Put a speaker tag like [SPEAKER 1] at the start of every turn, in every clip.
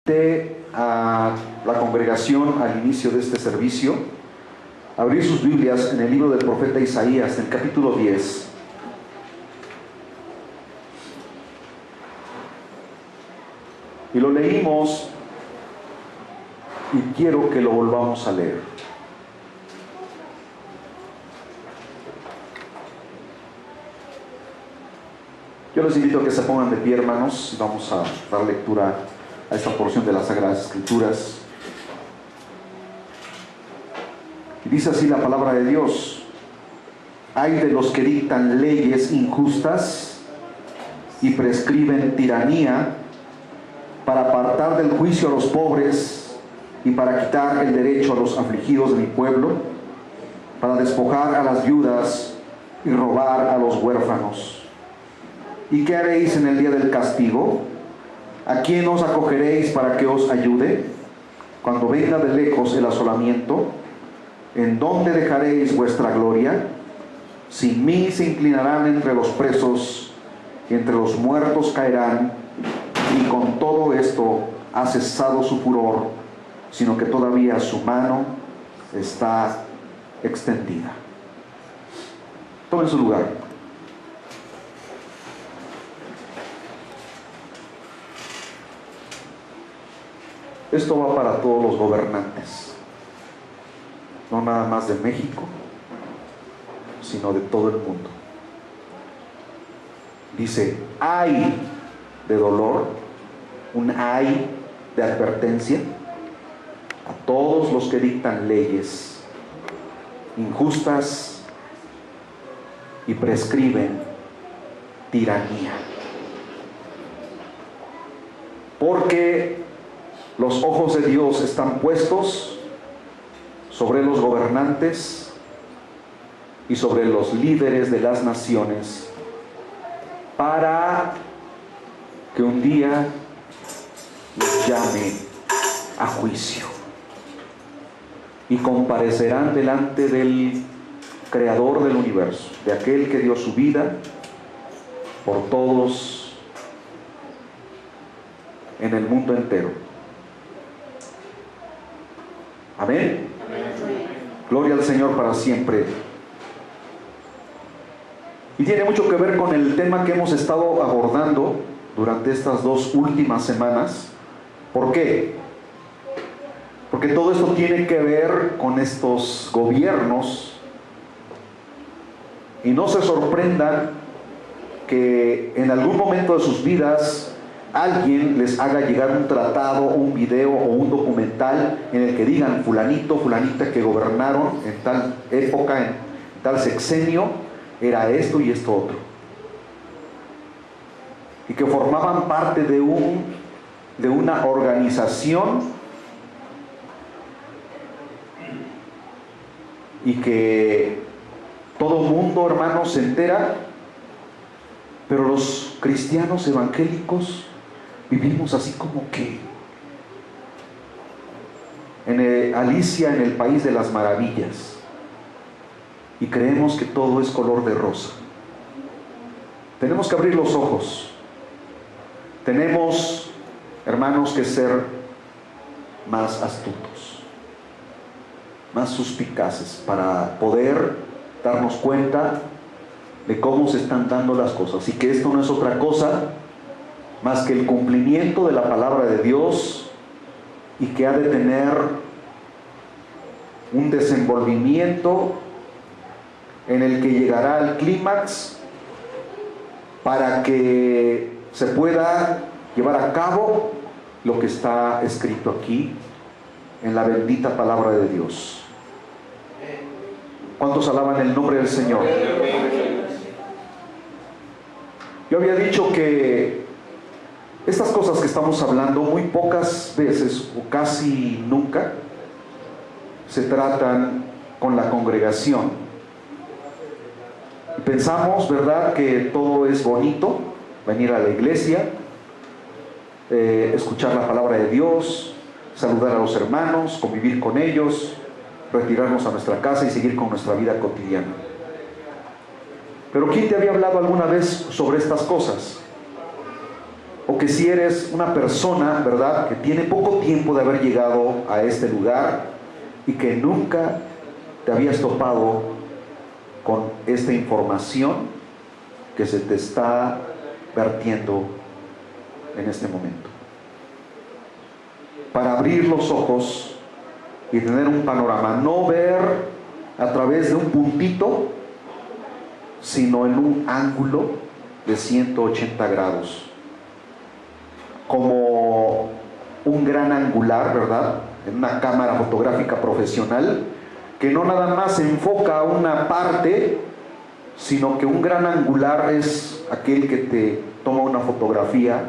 [SPEAKER 1] A la congregación al inicio de este servicio abrir sus Biblias en el libro del profeta Isaías, en el capítulo 10. Y lo leímos y quiero que lo volvamos a leer. Yo les invito a que se pongan de pie, hermanos, y vamos a dar lectura a esta porción de las Sagradas Escrituras. Y dice así la palabra de Dios: ay de los que dictan leyes injustas y prescriben tiranía para apartar del juicio a los pobres y para quitar el derecho a los afligidos de mi pueblo, para despojar a las viudas y robar a los huérfanos. ¿Y qué haréis en el día del castigo? ¿A quién os acogeréis para que os ayude? Cuando venga de lejos el asolamiento, ¿en dónde dejaréis vuestra gloria? Sin mí se inclinarán entre los presos, y entre los muertos caerán, y con todo esto ha cesado su furor, sino que todavía su mano está extendida. Tomen su lugar. Esto va para todos los gobernantes, no nada más de México, sino de todo el mundo. Dice, ay de dolor, un ay de advertencia a todos los que dictan leyes injustas y prescriben tiranía. Porque los ojos de Dios están puestos sobre los gobernantes y sobre los líderes de las naciones, para que un día los llame a juicio, y comparecerán delante del Creador del universo, de aquel que dio su vida por todos en el mundo entero. Amén. Gloria al Señor para siempre. Y tiene mucho que ver con el tema que hemos estado abordando durante estas 2 últimas semanas. ¿Por qué? Porque todo esto tiene que ver con estos gobiernos. Y no se sorprendan que en algún momento de sus vidas alguien les haga llegar un tratado, un video o un documental en el que digan fulanito, fulanita que gobernaron en tal época, en tal sexenio, era esto y esto otro, y que formaban parte de una organización, y que todo mundo, hermanos, se entera. Pero los cristianos evangélicos vivimos así como que Alicia en el país de las maravillas, y creemos que todo es color de rosa. Tenemos que abrir los ojos. Tenemos, hermanos, que ser más astutos, más suspicaces, para poder darnos cuenta de cómo se están dando las cosas, y que esto no es otra cosa más que el cumplimiento de la palabra de Dios, y que ha de tener un desenvolvimiento en el que llegará al clímax para que se pueda llevar a cabo lo que está escrito aquí en la bendita palabra de Dios. ¿Cuántos alaban el nombre del Señor? Yo había dicho que estas cosas que estamos hablando muy pocas veces o casi nunca se tratan con la congregación. Pensamos, ¿verdad?, que todo es bonito, venir a la iglesia, escuchar la palabra de Dios, saludar a los hermanos, convivir con ellos, retirarnos a nuestra casa y seguir con nuestra vida cotidiana. Pero ¿quién te había hablado alguna vez sobre estas cosas? o que si eres una persona, ¿verdad?, que tiene poco tiempo de haber llegado a este lugar y que nunca te habías topado con esta información que se te está vertiendo en este momento. Para abrir los ojos y tener un panorama, no ver a través de un puntito, sino en un ángulo de 180 grados, como un gran angular, ¿verdad?, en una cámara fotográfica profesional, que no nada más enfoca una parte, sino que un gran angular es aquel que te toma una fotografía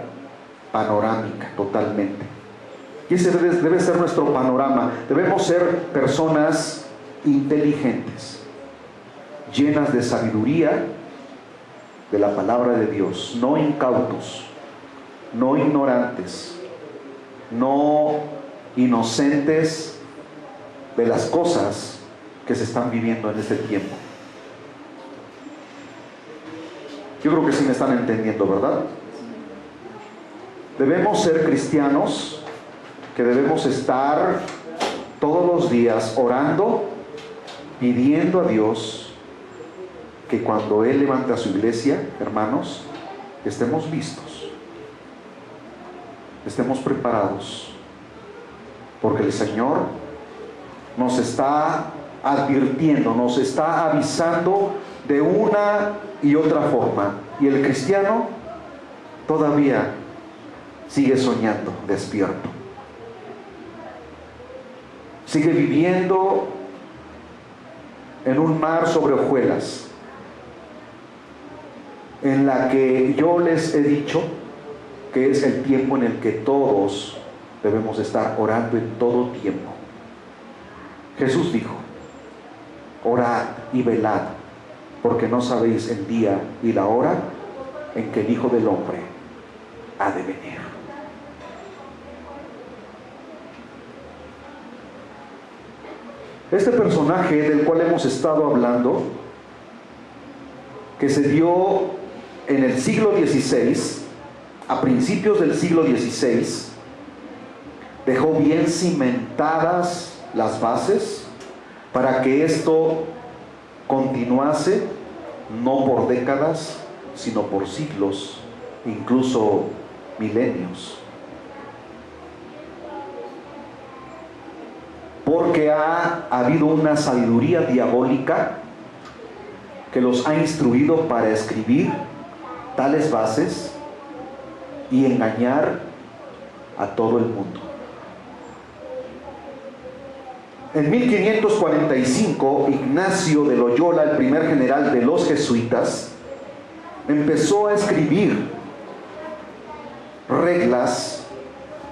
[SPEAKER 1] panorámica totalmente. Y ese debe ser nuestro panorama. Debemos ser personas inteligentes, llenas de sabiduría de la palabra de Dios, no incautos, no ignorantes, no inocentes de las cosas que se están viviendo en este tiempo. Yo creo que sí me están entendiendo, ¿verdad? Debemos ser cristianos que debemos estar todos los días orando, pidiendo a Dios que cuando Él levante a su iglesia, hermanos, estemos listos, estemos preparados, porque el Señor nos está advirtiendo, nos está avisando de una y otra forma, y el cristiano todavía sigue soñando despierto, sigue viviendo en un mar sobre hojuelas, en la que yo les he dicho que es el tiempo en el que todos debemos estar orando en todo tiempo. Jesús dijo: orad y velad, porque no sabéis el día y la hora en que el Hijo del Hombre ha de venir. Este personaje del cual hemos estado hablando, que se dio en el siglo XVI, a principios del siglo XVI, dejó bien cimentadas las bases para que esto continuase, no por décadas, sino por siglos, incluso milenios. Porque ha habido una sabiduría diabólica que los ha instruido para escribir tales bases y engañar a todo el mundo. En 1545, Ignacio de Loyola, el primer general de los jesuitas, empezó a escribir reglas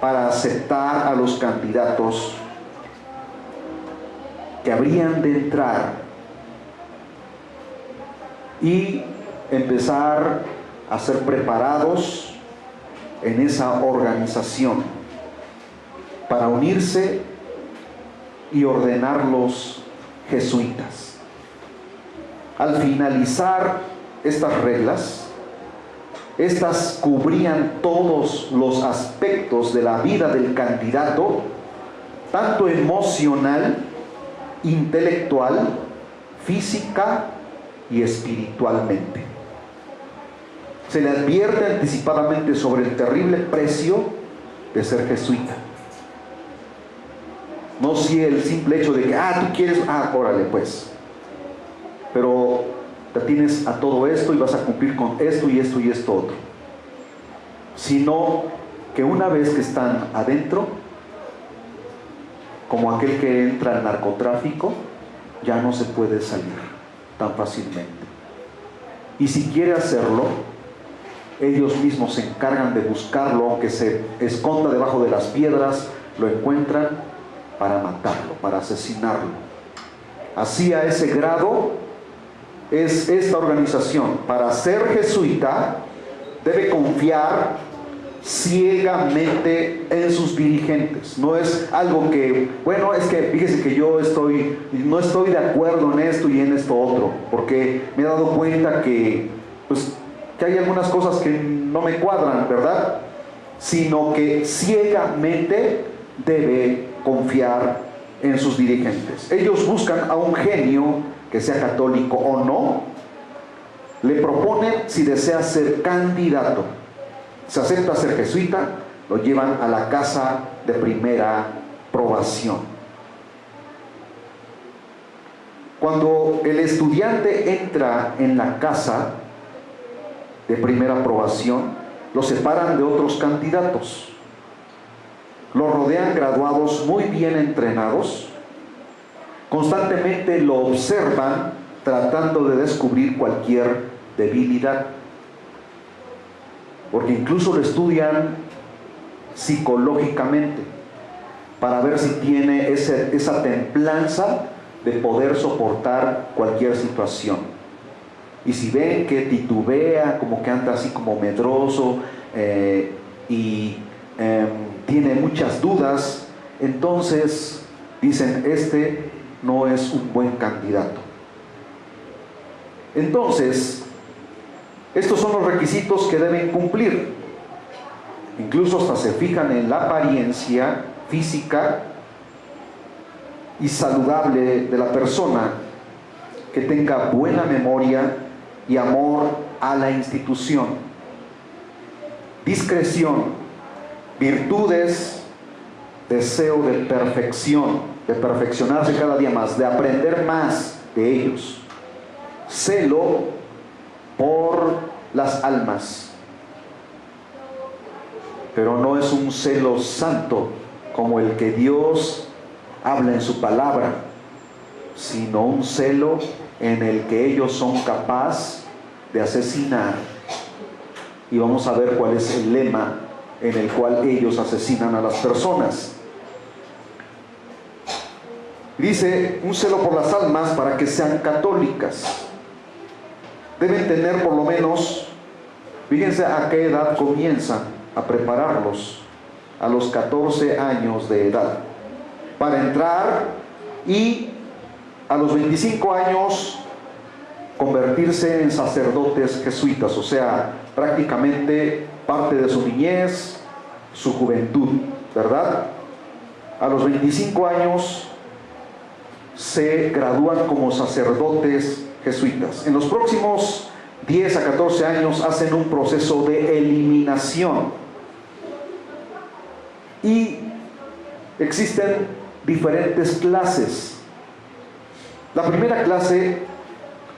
[SPEAKER 1] para aceptar a los candidatos que habrían de entrar y empezar a ser preparados en esa organización para unirse y ordenar los jesuitas. Al finalizar estas reglas, estas cubrían todos los aspectos de la vida del candidato, tanto emocional, intelectual, física y espiritualmente. Se le advierte anticipadamente sobre el terrible precio de ser jesuita. No si el simple hecho de que, tú quieres, órale pues, pero te tienes a todo esto y vas a cumplir con esto y esto y esto otro, sino que una vez que están adentro, como aquel que entra al narcotráfico, ya no se puede salir tan fácilmente. Y si quiere hacerlo, ellos mismos se encargan de buscarlo, aunque se esconda debajo de las piedras, lo encuentran para matarlo, para asesinarlo. Así, a ese grado es esta organización. Para ser jesuita debe confiar ciegamente en sus dirigentes. No es algo que, bueno, es que fíjese que yo no estoy de acuerdo en esto y en esto otro, porque me he dado cuenta que hay algunas cosas que no me cuadran, ¿verdad? sino que ciegamente debe confiar en sus dirigentes. Ellos buscan a un genio que sea católico o no, le proponen si desea ser candidato. Se acepta ser jesuita, lo llevan a la casa de primera probación. Cuando el estudiante entra en la casa de primera probación, lo separan de otros candidatos. Lo rodean graduados muy bien entrenados. Constantemente lo observan tratando de descubrir cualquier debilidad. Porque incluso lo estudian psicológicamente para ver si tiene esa templanza de poder soportar cualquier situación. Y si ven que titubea, como que anda así como medroso tiene muchas dudas, entonces dicen, este no es un buen candidato. Entonces, estos son los requisitos que deben cumplir. Incluso hasta se fijan en la apariencia física y saludable de la persona, que tenga buena memoria y amor a la institución, discreción, virtudes, deseo de perfección, de perfeccionarse cada día más, de aprender más de ellos, celo por las almas, pero no es un celo santo como el que Dios habla en su palabra, sino un celo en el que ellos son capaces de asesinar. Y vamos a ver cuál es el lema en el cual ellos asesinan a las personas. Dice, un celo por las almas para que sean católicas. Deben tener por lo menos, fíjense a qué edad comienzan a prepararlos, a los 14 años de edad, para entrar, y a los 25 años convertirse en sacerdotes jesuitas, o sea, prácticamente parte de su niñez, su juventud, ¿verdad? A los 25 años se gradúan como sacerdotes jesuitas. En los próximos 10 a 14 años hacen un proceso de eliminación. Y existen diferentes clases. La primera clase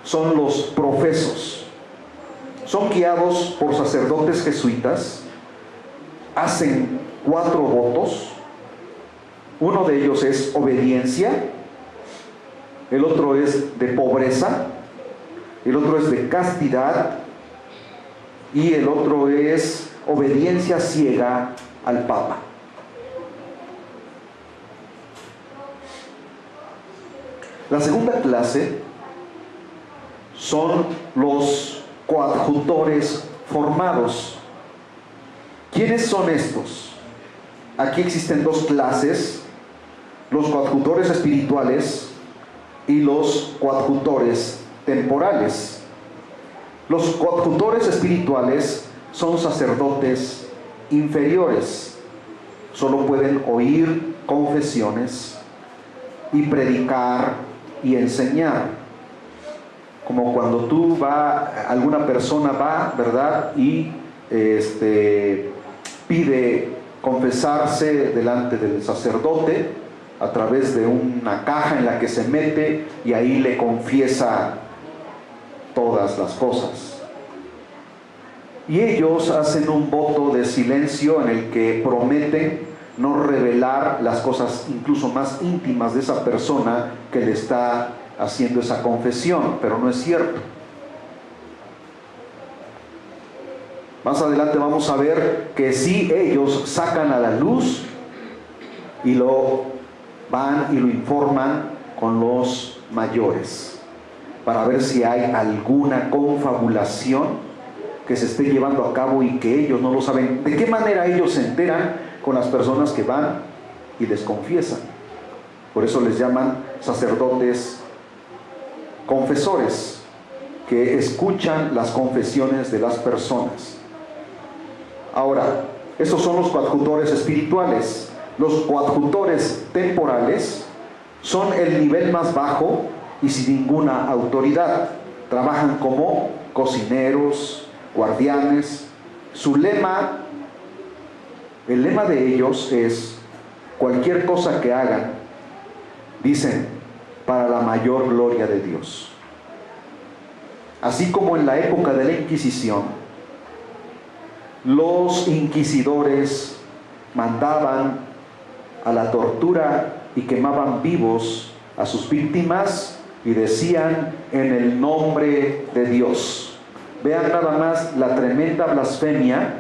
[SPEAKER 1] son los profesos. Son guiados por sacerdotes jesuitas, hacen 4 votos. Uno de ellos es obediencia, el otro es de pobreza, el otro es de castidad y el otro es obediencia ciega al Papa. La segunda clase son los coadjutores formados. ¿Quiénes son estos? Aquí existen 2 clases: los coadjutores espirituales y los coadjutores temporales. Los coadjutores espirituales son sacerdotes inferiores, solo pueden oír confesiones y predicar y enseñar. Como cuando alguna persona va, ¿verdad? Y pide confesarse delante del sacerdote a través de una caja en la que se mete y ahí le confiesa todas las cosas. Y ellos hacen un voto de silencio en el que prometen no revelar las cosas incluso más íntimas de esa persona que le está haciendo esa confesión, pero no es cierto. Más adelante vamos a ver que sí, ellos sacan a la luz y lo van y lo informan con los mayores para ver si hay alguna confabulación que se esté llevando a cabo y que ellos no lo saben. ¿De qué manera ellos se enteran? Con las personas que van y les confiesan. Por eso les llaman sacerdotes confesores, que escuchan las confesiones de las personas. Ahora, Estos son los coadjutores espirituales. Los coadjutores temporales son el nivel más bajo y sin ninguna autoridad. Trabajan como cocineros, guardianes. El lema de ellos es: cualquier cosa que hagan, dicen, para la mayor gloria de Dios. Así como en la época de la Inquisición, los inquisidores mandaban a la tortura y quemaban vivos a sus víctimas y decían: en el nombre de Dios. Vean nada más la tremenda blasfemia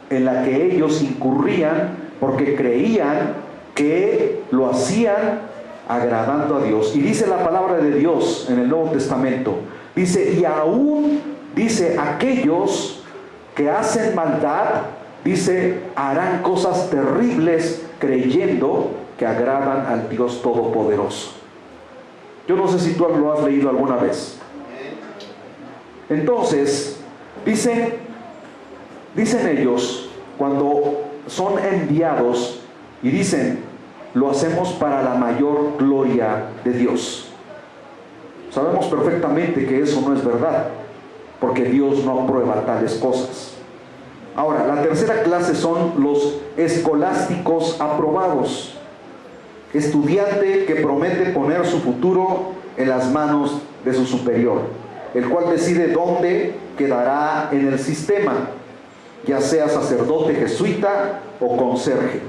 [SPEAKER 1] en la que ellos incurrían, porque creían que lo hacían agradando a Dios. Y dice la palabra de Dios en el Nuevo Testamento, dice: y aún, dice, aquellos que hacen maldad, dice, harán cosas terribles creyendo que agradan al Dios Todopoderoso. Yo no sé si tú lo has leído alguna vez. Entonces, dicen ellos, cuando son enviados, y dicen: lo hacemos para la mayor gloria de Dios. Sabemos perfectamente que eso no es verdad, porque Dios no aprueba tales cosas. Ahora, la tercera clase son los escolásticos aprobados. Estudiante que promete poner su futuro en las manos de su superior, el cual decide dónde quedará en el sistema, ya sea sacerdote jesuita o conserje.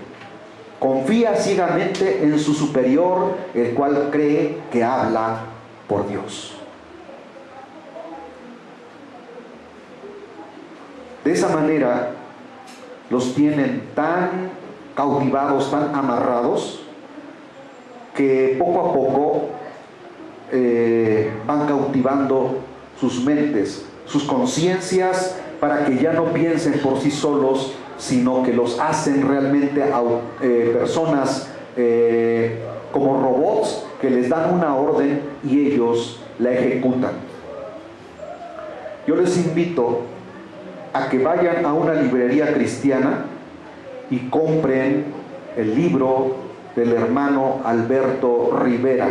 [SPEAKER 1] Confía ciegamente en su superior, el cual cree que habla por Dios. De esa manera los tienen tan cautivados, tan amarrados, que poco a poco van cautivando sus mentes, sus conciencias, para que ya no piensen por sí solos, sino que los hacen realmente personas como robots, que les dan una orden y ellos la ejecutan. Yo les invito a que vayan a una librería cristiana y compren el libro del hermano Alberto Rivera,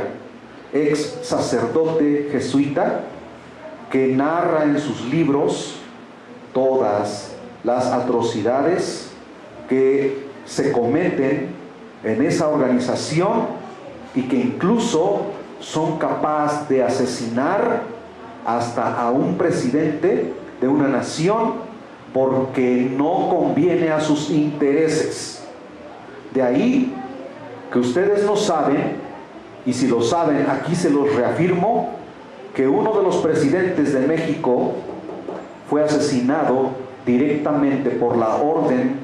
[SPEAKER 1] ex sacerdote jesuita, que narra en sus libros todas las atrocidades que se cometen en esa organización, y que incluso son capaces de asesinar hasta a un presidente de una nación, porque no conviene a sus intereses. De ahí que ustedes no saben, y si lo saben, aquí se los reafirmo, que uno de los presidentes de México fue asesinado directamente por la orden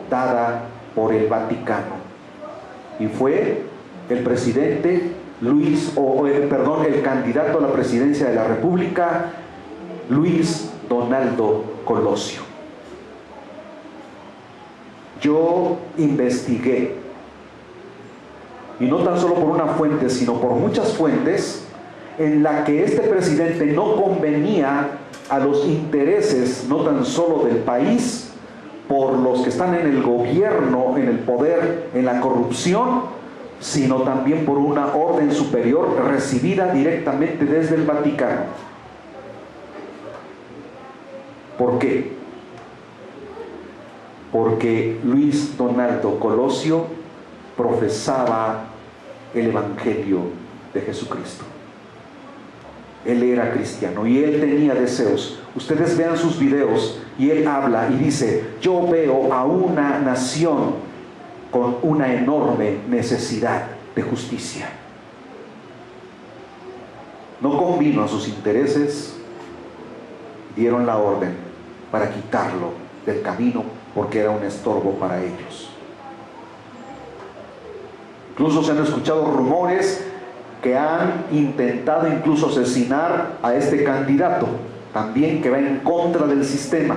[SPEAKER 1] dada por el Vaticano, y fue el presidente el candidato a la presidencia de la República, Luis Donaldo Colosio. Yo investigué, y no tan solo por una fuente, sino por muchas fuentes, en la que este presidente no convenía a los intereses no tan solo del país, por los que están en el gobierno, en el poder, en la corrupción, sino también por una orden superior recibida directamente desde el Vaticano. ¿Por qué? Porque Luis Donaldo Colosio profesaba el Evangelio de Jesucristo. Él era cristiano y él tenía deseos. Ustedes vean sus videos y él habla y dice: yo veo a una nación con una enorme necesidad de justicia. No convino a sus intereses, dieron la orden para quitarlo del camino, porque era un estorbo para ellos. Incluso se han escuchado rumores que han intentado incluso asesinar a este candidato, también, que va en contra del sistema.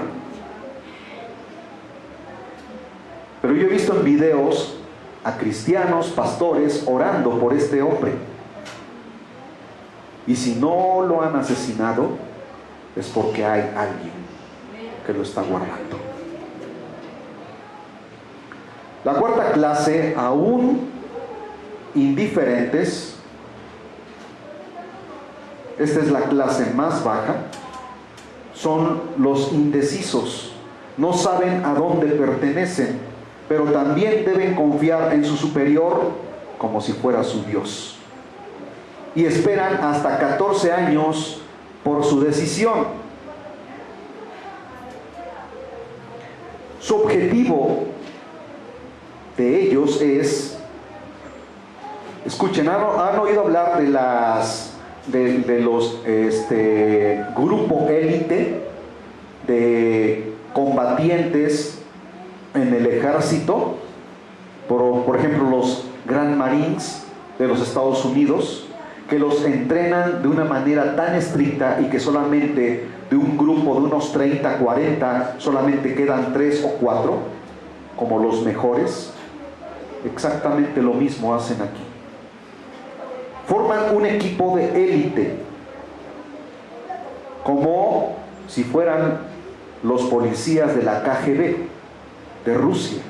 [SPEAKER 1] Pero yo he visto en videos a cristianos, pastores, orando por este hombre. Y si no lo han asesinado, es porque hay alguien que lo está guardando. La cuarta clase, aún indiferentes, esta es la clase más baja, son los indecisos. No saben a dónde pertenecen, pero también deben confiar en su superior como si fuera su Dios. Y esperan hasta 14 años por su decisión. Su objetivo de ellos es, escuchen, ¿han oído hablar de los grupo élite de combatientes en el ejército? Por ejemplo, los Grand Marines de los Estados Unidos, que los entrenan de una manera tan estricta y que solamente de un grupo de unos 30, 40, solamente quedan 3 o 4 como los mejores. Exactamente lo mismo hacen aquí. Forman un equipo de élite, como si fueran los policías de la KGB de Rusia.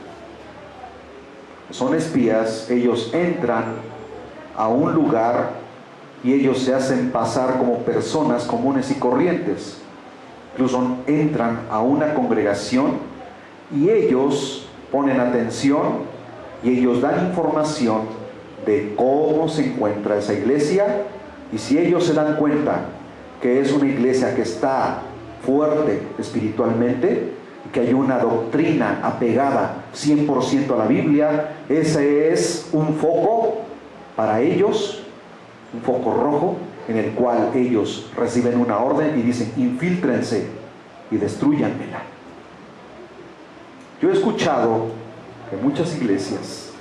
[SPEAKER 1] Son espías, ellos entran a un lugar y ellos se hacen pasar como personas comunes y corrientes. Incluso entran a una congregación y ellos ponen atención y ellos dan información de cómo se encuentra esa iglesia, y si ellos se dan cuenta que es una iglesia que está fuerte espiritualmente, que hay una doctrina apegada 100% a la Biblia, ese es un foco para ellos, un foco rojo en el cual ellos reciben una orden y dicen: infíltrense y destrúyanmela. Yo he escuchado que muchas iglesias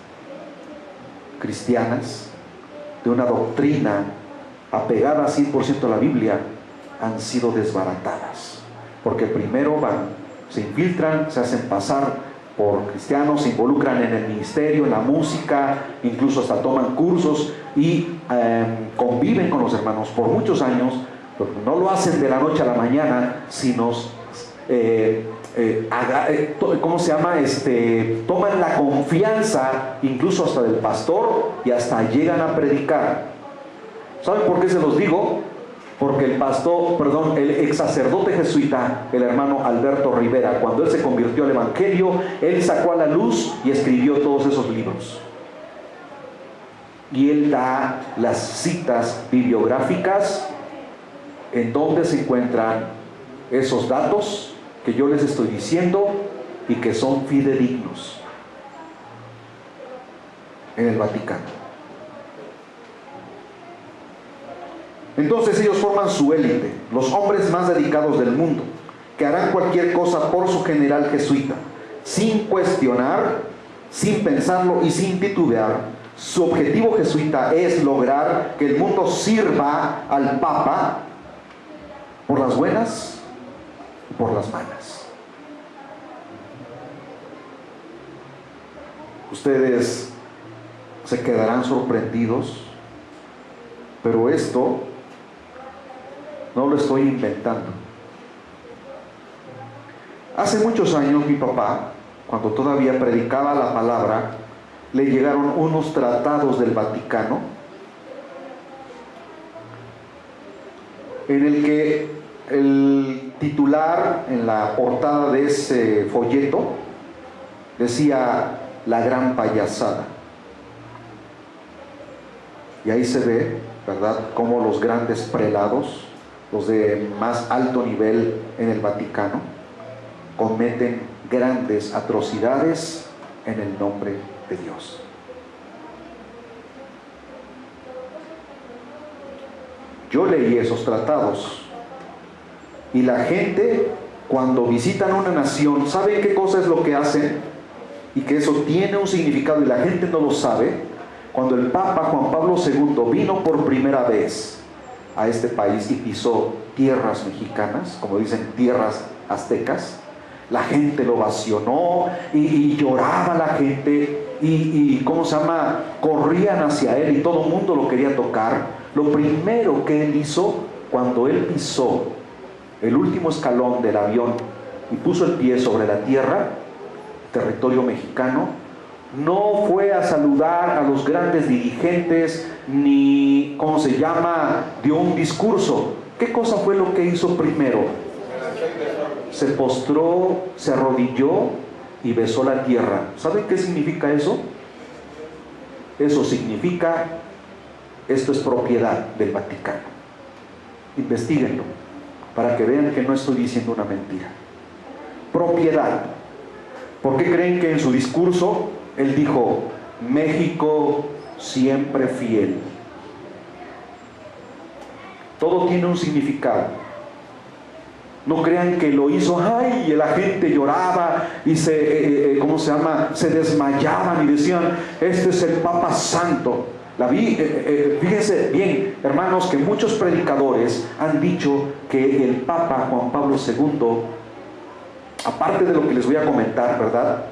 [SPEAKER 1] cristianas de una doctrina apegada 100% a la Biblia han sido desbaratadas, porque primero van, se infiltran, se hacen pasar por cristianos, se involucran en el ministerio, en la música, incluso hasta toman cursos y conviven con los hermanos por muchos años, pero no lo hacen de la noche a la mañana, sino toman la confianza incluso hasta del pastor y hasta llegan a predicar. ¿Saben por qué se los digo? Porque el ex sacerdote jesuita, el hermano Alberto Rivera, cuando él se convirtió al evangelio, él sacó a la luz y escribió todos esos libros. Y él da las citas bibliográficas en donde se encuentran esos datos que yo les estoy diciendo y que son fidedignos en el Vaticano. Entonces ellos forman su élite, los hombres más dedicados del mundo, que harán cualquier cosa por su general jesuita, sin cuestionar, sin pensarlo y sin titubear. Su objetivo jesuita es lograr que el mundo sirva al Papa por las buenas y por las malas. Ustedes se quedarán sorprendidos, pero esto no lo estoy inventando. Hace muchos años mi papá, cuando todavía predicaba la palabra, le llegaron unos tratados del Vaticano en el que el titular en la portada de ese folleto decía: la gran payasada. Y ahí se ve, ¿verdad?, cómo los grandes prelados, los de más alto nivel en el Vaticano, cometen grandes atrocidades en el nombre de Dios. Yo leí esos tratados y la gente, cuando visitan una nación, ¿saben qué cosa es lo que hacen? Y que eso tiene un significado y la gente no lo sabe. Cuando el Papa Juan Pablo II vino por primera vez a este país y pisó tierras mexicanas, como dicen, tierras aztecas, la gente lo ovacionó y lloraba la gente y corrían hacia él y todo el mundo lo quería tocar. Lo primero que él hizo, cuando él pisó el último escalón del avión y puso el pie sobre la tierra, territorio mexicano, no fue a saludar a los grandes dirigentes, ni, ¿cómo se llama?, dio un discurso. ¿Qué cosa fue lo que hizo primero? Se postró, se arrodilló y besó la tierra. ¿Saben qué significa eso? Eso significa, esto es propiedad del Vaticano. Investíguenlo, para que vean que no estoy diciendo una mentira. Propiedad. ¿Por qué creen que en su discurso él dijo, México siempre fiel? Todo tiene un significado. No crean que lo hizo, ay, y la gente lloraba y se desmayaban y decían, este es el Papa Santo. Fíjense bien, hermanos, que muchos predicadores han dicho que el Papa Juan Pablo II, aparte de lo que les voy a comentar, ¿verdad?,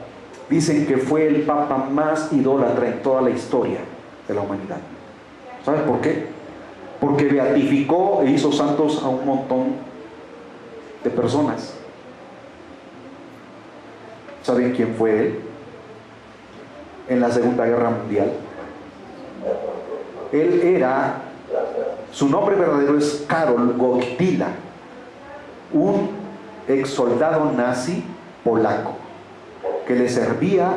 [SPEAKER 1] dicen que fue el Papa más idólatra en toda la historia de la humanidad. ¿Saben por qué? Porque beatificó e hizo santos a un montón de personas. ¿Saben quién fue él? En la Segunda Guerra Mundial. Su nombre verdadero es Karol Wojtyła, un ex soldado nazi polaco que le servía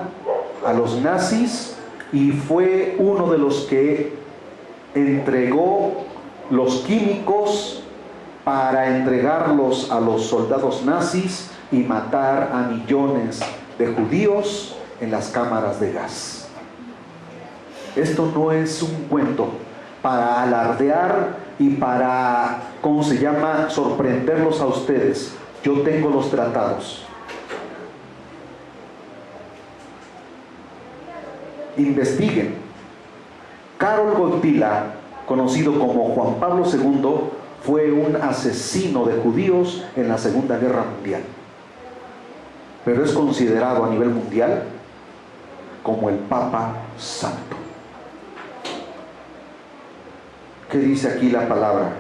[SPEAKER 1] a los nazis y fue uno de los que entregó los químicos para entregarlos a los soldados nazis y matar a millones de judíos en las cámaras de gas. Esto no es un cuento para alardear y para, ¿cómo se llama?, sorprenderlos a ustedes. Yo tengo los tratados. Investiguen. Karol Wojtyła, conocido como Juan Pablo II, fue un asesino de judíos en la Segunda Guerra Mundial, pero es considerado a nivel mundial como el Papa Santo. ¿Qué dice aquí la palabra?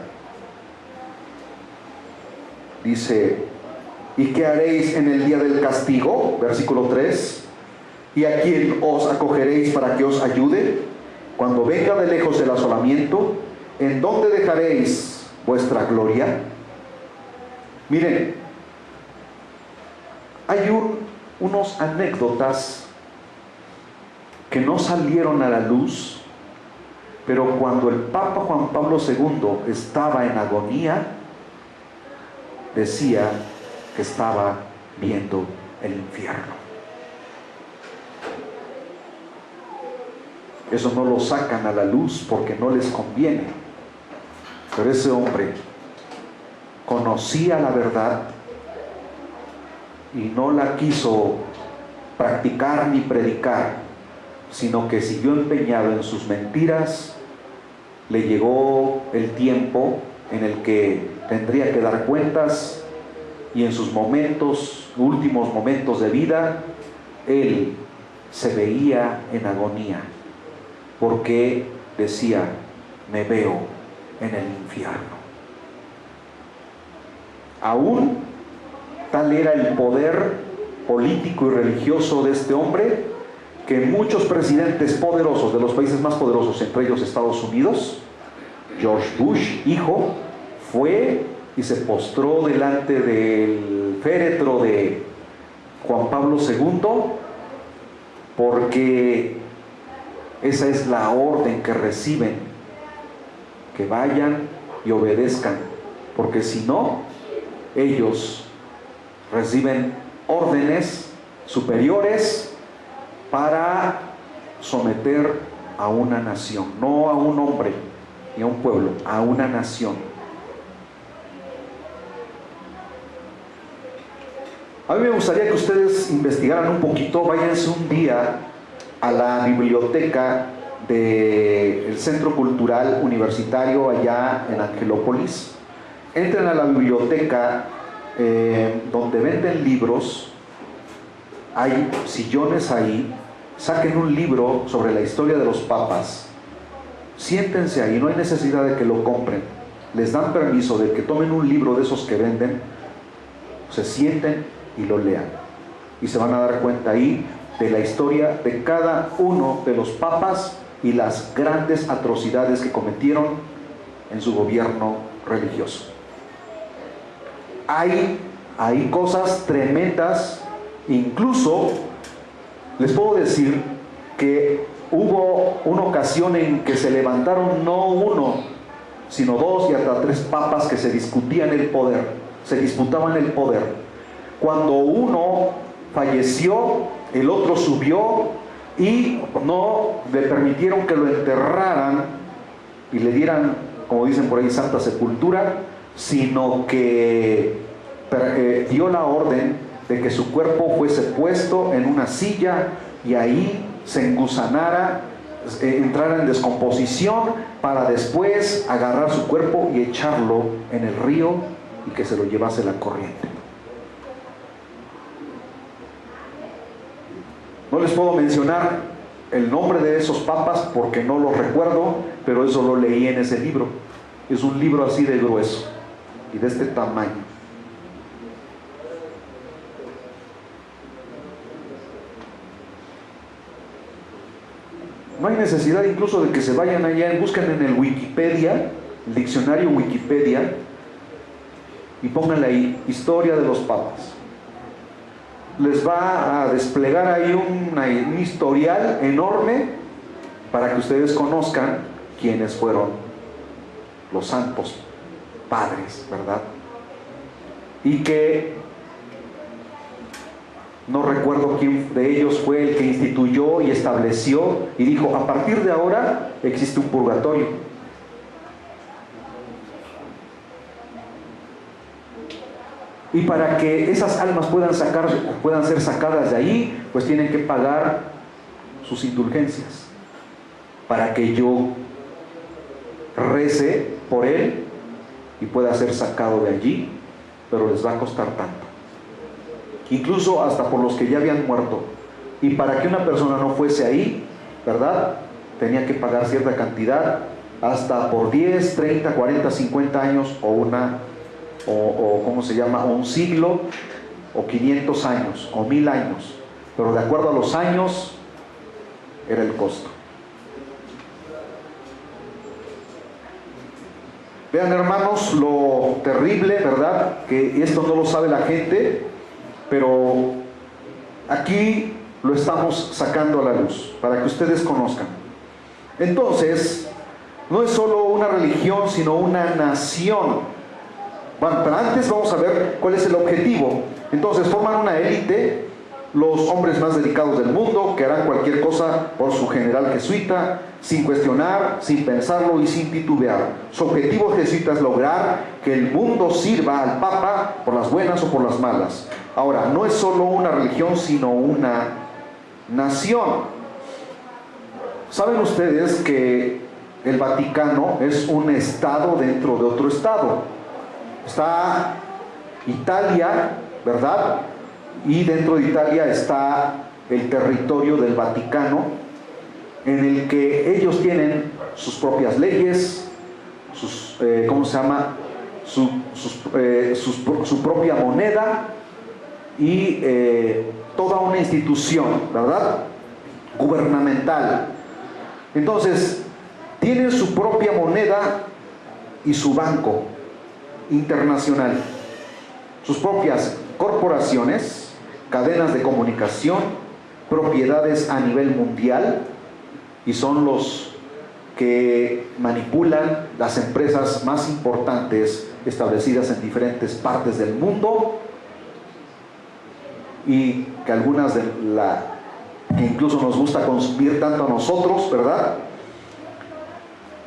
[SPEAKER 1] Dice, ¿y qué haréis en el día del castigo? Versículo 3. ¿Y a quién os acogeréis para que os ayude? Cuando venga de lejos el asolamiento, ¿en dónde dejaréis vuestra gloria? Miren, hay unos anécdotas que no salieron a la luz, pero cuando el Papa Juan Pablo II estaba en agonía, decía que estaba viendo el infierno. Eso no lo sacan a la luz porque no les conviene. Pero ese hombre conocía la verdad y no la quiso practicar ni predicar, sino que siguió empeñado en sus mentiras. Le llegó el tiempo en el que tendría que dar cuentas y en sus últimos momentos de vida, él se veía en agonía, porque decía, me veo en el infierno. Aún tal era el poder político y religioso de este hombre, que muchos presidentes poderosos de los países más poderosos, entre ellos Estados Unidos, George Bush, hijo, fue y se postró delante del féretro de Juan Pablo II, porque esa es la orden que reciben, que vayan y obedezcan, porque si no, ellos reciben órdenes superiores para someter a una nación, no a un hombre ni a un pueblo, a una nación. A mí me gustaría que ustedes investigaran un poquito, váyanse un día a la biblioteca del Centro Cultural Universitario allá en Angelópolis. Entren a la biblioteca donde venden libros, hay sillones ahí, saquen un libro sobre la historia de los papas, siéntense ahí, no hay necesidad de que lo compren, les dan permiso de que tomen un libro de esos que venden, se sienten y lo lean, y se van a dar cuenta ahí de la historia de cada uno de los papas y las grandes atrocidades que cometieron en su gobierno religioso. Hay cosas tremendas. Incluso les puedo decir que hubo una ocasión en que se levantaron no uno, sino 2 y hasta 3 papas que se discutían el poder, se disputaban el poder. Cuando uno falleció, el otro subió y no le permitieron que lo enterraran y le dieran, como dicen por ahí, santa sepultura, sino que dio la orden de que su cuerpo fuese puesto en una silla y ahí se engusanara, entrara en descomposición, para después agarrar su cuerpo y echarlo en el río y que se lo llevase la corriente. No les puedo mencionar el nombre de esos papas porque no los recuerdo, pero eso lo leí en ese libro. Es un libro así de grueso y de este tamaño. No hay necesidad incluso de que se vayan allá y busquen en el Wikipedia, el diccionario Wikipedia, y pónganle ahí, historia de los papas. Les va a desplegar ahí un historial enorme para que ustedes conozcan quiénes fueron los santos padres, ¿verdad? Y que no recuerdo quién de ellos fue el que instituyó y estableció y dijo, a partir de ahora existe un purgatorio. Y para que esas almas puedan ser sacadas de ahí, pues tienen que pagar sus indulgencias, para que yo rece por él y pueda ser sacado de allí, pero les va a costar tanto. Incluso hasta por los que ya habían muerto. Y para que una persona no fuese ahí, ¿verdad?, tenía que pagar cierta cantidad, hasta por 10, 30, 40, 50 años, o ¿cómo se llama?, o un siglo, o 500 años, o 1000 años. Pero de acuerdo a los años, era el costo. Vean, hermanos, lo terrible, ¿verdad?, que esto no lo sabe la gente, pero aquí lo estamos sacando a la luz, para que ustedes conozcan. Entonces, no es solo una religión, sino una nación. Bueno, pero antes vamos a ver cuál es el objetivo. Entonces, forman una élite, los hombres más dedicados del mundo, que harán cualquier cosa por su general jesuita, sin cuestionar, sin pensarlo y sin titubear. Su objetivo jesuita es lograr que el mundo sirva al Papa por las buenas o por las malas. Ahora, no es solo una religión, sino una nación. ¿Saben ustedes que el Vaticano es un estado dentro de otro estado? Está Italia, ¿verdad? Y dentro de Italia está el territorio del Vaticano, en el que ellos tienen sus propias leyes, su propia moneda y toda una institución, ¿verdad?, gubernamental. Entonces, tienen su propia moneda y su banco internacional, sus propias corporaciones, cadenas de comunicación, propiedades a nivel mundial, y son los que manipulan las empresas más importantes establecidas en diferentes partes del mundo, y que algunas que incluso nos gusta consumir tanto a nosotros, ¿verdad?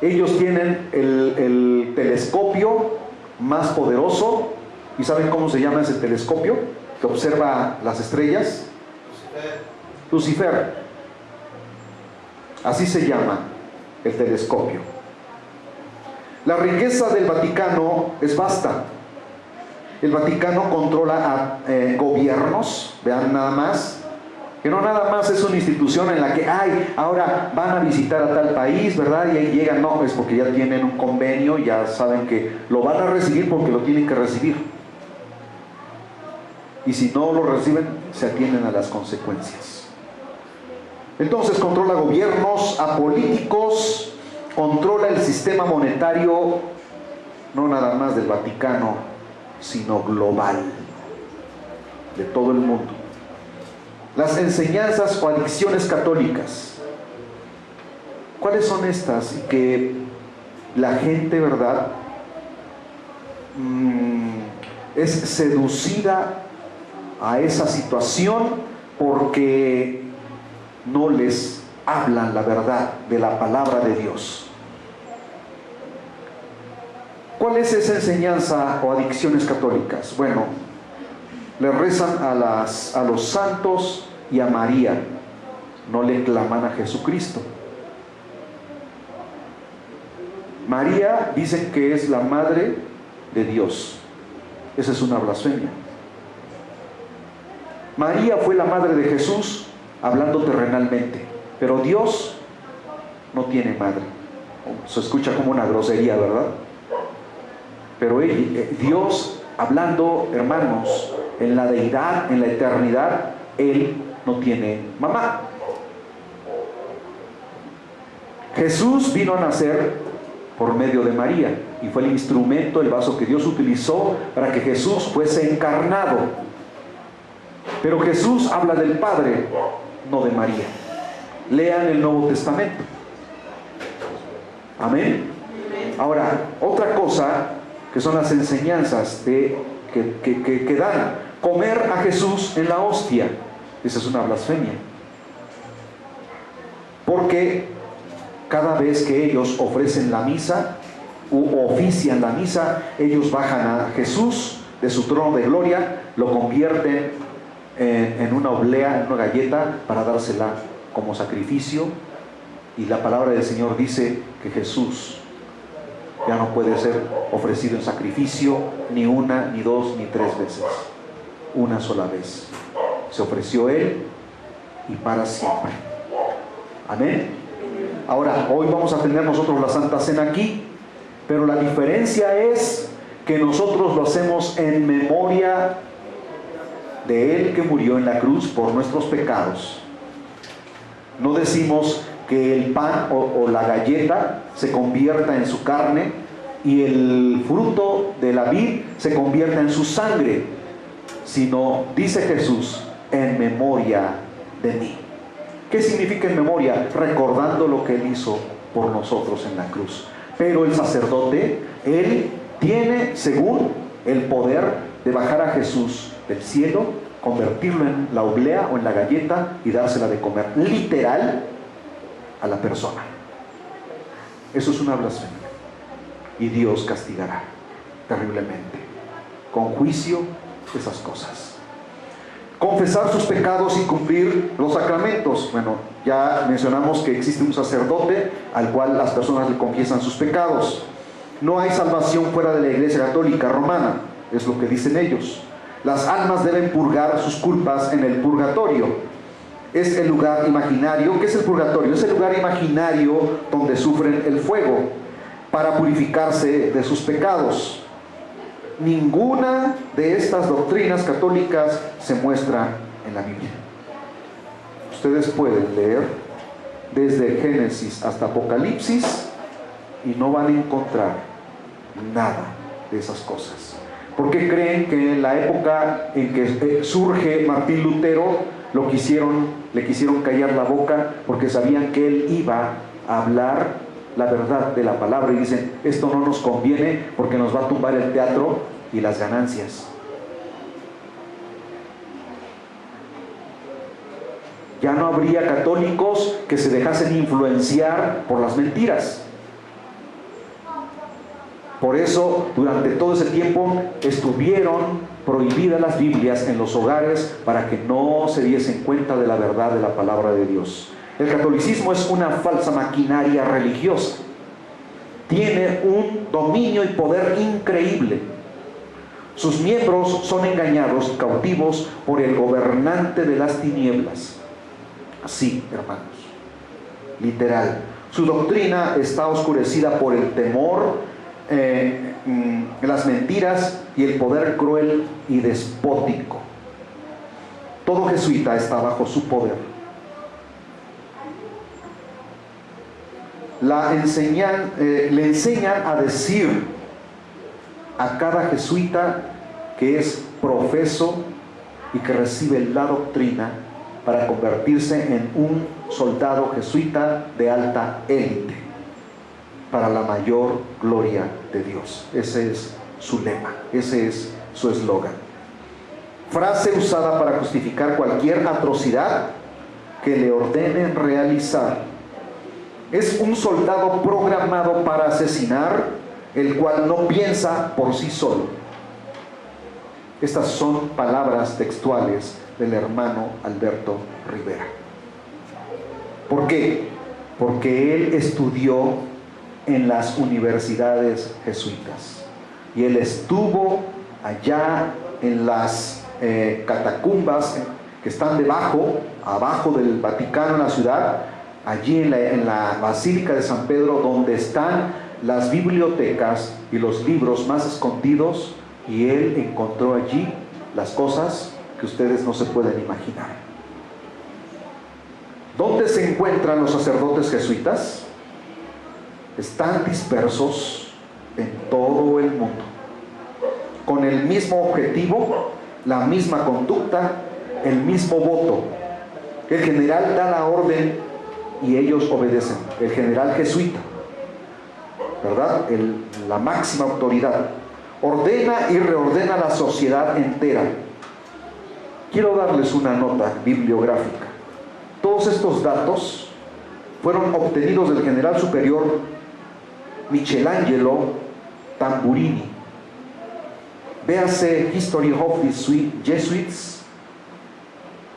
[SPEAKER 1] Ellos tienen el telescopio más poderoso. ¿Y saben cómo se llama ese telescopio que observa las estrellas? Lucifer. Así se llama el telescopio. La riqueza del Vaticano es vasta. El Vaticano controla a gobiernos, vean nada más, que no nada más es una institución en la que, ahora van a visitar a tal país, ¿verdad?, y ahí llegan. No, es porque ya tienen un convenio, ya saben que lo van a recibir porque lo tienen que recibir. Y si no lo reciben, se atienden a las consecuencias. Entonces controla gobiernos, a políticos, controla el sistema monetario, no nada más del Vaticano, sino global, de todo el mundo. Las enseñanzas o adicciones católicas, ¿cuáles son estas? Y que la gente, ¿verdad?, es seducida a esa situación porque no les hablan la verdad de la palabra de Dios. ¿Cuál es esa enseñanza o adicciones católicas? Bueno, le rezan a los santos y a María, no le claman a Jesucristo. María dicen que es la madre de Dios. Esa es una blasfemia. María fue la madre de Jesús hablando terrenalmente, pero Dios no tiene madre. Se escucha como una grosería, ¿verdad? Pero Dios, hablando, hermanos, en la deidad, en la eternidad, Él no tiene mamá. Jesús vino a nacer por medio de María y fue el instrumento, el vaso que Dios utilizó para que Jesús fuese encarnado. Pero Jesús habla del Padre, no de María. Lean el Nuevo Testamento. Amén. Ahora, otra cosa que son las enseñanzas que dan: comer a Jesús en la hostia. Esa es una blasfemia, porque cada vez que ellos ofrecen la misa u ofician la misa, ellos bajan a Jesús de su trono de gloria, lo convierten en una oblea, en una galleta, para dársela como sacrificio. Y la palabra del Señor dice que Jesús ya no puede ser ofrecido en sacrificio ni una, ni dos, ni tres veces. Una sola vez se ofreció Él, y para siempre. Amén. Ahora, hoy vamos a tener nosotros la Santa Cena aquí, pero la diferencia es que nosotros lo hacemos en memoria de Él que murió en la cruz por nuestros pecados. No decimos que el pan o la galleta se convierta en su carne y el fruto de la vid se convierta en su sangre, sino, dice Jesús, en memoria de mí. ¿Qué significa en memoria? Recordando lo que Él hizo por nosotros en la cruz. Pero el sacerdote, él tiene, según, el poder de bajar a Jesús del cielo, convertirlo en la oblea o en la galleta y dársela de comer literal a la persona. Eso es una blasfemia, y Dios castigará terriblemente con juicio esas cosas. Confesar sus pecados y cumplir los sacramentos. Bueno, ya mencionamos que existe un sacerdote al cual las personas le confiesan sus pecados. No hay salvación fuera de la Iglesia Católica Romana, es lo que dicen ellos. Las almas deben purgar sus culpas en el purgatorio. Es el lugar imaginario. ¿Qué es el purgatorio? Es el lugar imaginario donde sufren el fuego para purificarse de sus pecados. Ninguna de estas doctrinas católicas se muestra en la Biblia. Ustedes pueden leer desde Génesis hasta Apocalipsis y no van a encontrar nada de esas cosas. ¿Por qué creen que en la época en que surge Martín Lutero le quisieron callar la boca? Porque sabían que él iba a hablar la verdad de la palabra, y dicen: esto no nos conviene porque nos va a tumbar el teatro y las ganancias. Ya no habría católicos que se dejasen influenciar por las mentiras. Por eso, durante todo ese tiempo estuvieron prohibidas las Biblias en los hogares, para que no se diesen cuenta de la verdad de la palabra de Dios. El catolicismo es una falsa maquinaria religiosa. Tiene un dominio y poder increíble. Sus miembros son engañados y cautivos por el gobernante de las tinieblas. Así, hermanos, literal. Su doctrina está oscurecida por el temor, las mentiras y el poder cruel y despótico. Todo jesuita está bajo su poder. le enseñan a decir a cada jesuita que es profeso y que recibe la doctrina para convertirse en un soldado jesuita de alta élite, para la mayor gloria de Dios. Ese es su lema, ese es su eslogan. Frase usada para justificar cualquier atrocidad que le ordenen realizar. Es un soldado programado para asesinar, el cual no piensa por sí solo. Estas son palabras textuales del hermano Alberto Rivera. ¿Por qué? Porque él estudió en las universidades jesuitas y él estuvo allá en las catacumbas que están abajo del Vaticano, en la ciudad, allí en la Basílica de San Pedro, donde están las bibliotecas y los libros más escondidos, y él encontró allí las cosas que ustedes no se pueden imaginar. ¿Dónde se encuentran los sacerdotes jesuitas? Están dispersos en todo el mundo, con el mismo objetivo, la misma conducta, el mismo voto. El general da la orden y ellos obedecen. El general jesuita, ¿verdad? La máxima autoridad ordena y reordena la sociedad entera. Quiero darles una nota bibliográfica. Todos estos datos fueron obtenidos del general superior Michelangelo Tamburini. Véase History of the Jesuits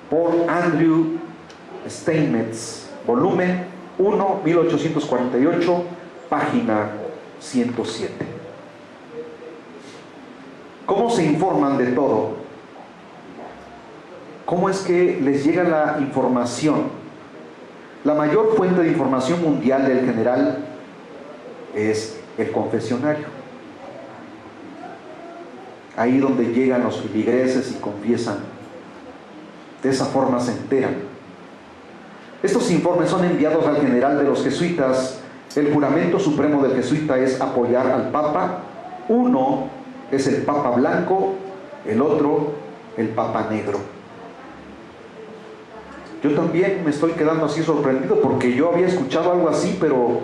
[SPEAKER 1] por Andrew Steinmetz, volumen 1, 1848, página 107. ¿Cómo se informan de todo? ¿Cómo es que les llega la información? La mayor fuente de información mundial del general es el confesionario. Ahí donde llegan los feligreses y confiesan. De esa forma se enteran. Estos informes son enviados al general de los jesuitas. El juramento supremo del jesuita es apoyar al Papa. Uno es el Papa blanco, el otro el Papa negro. Yo también me estoy quedando así sorprendido, porque yo había escuchado algo así, pero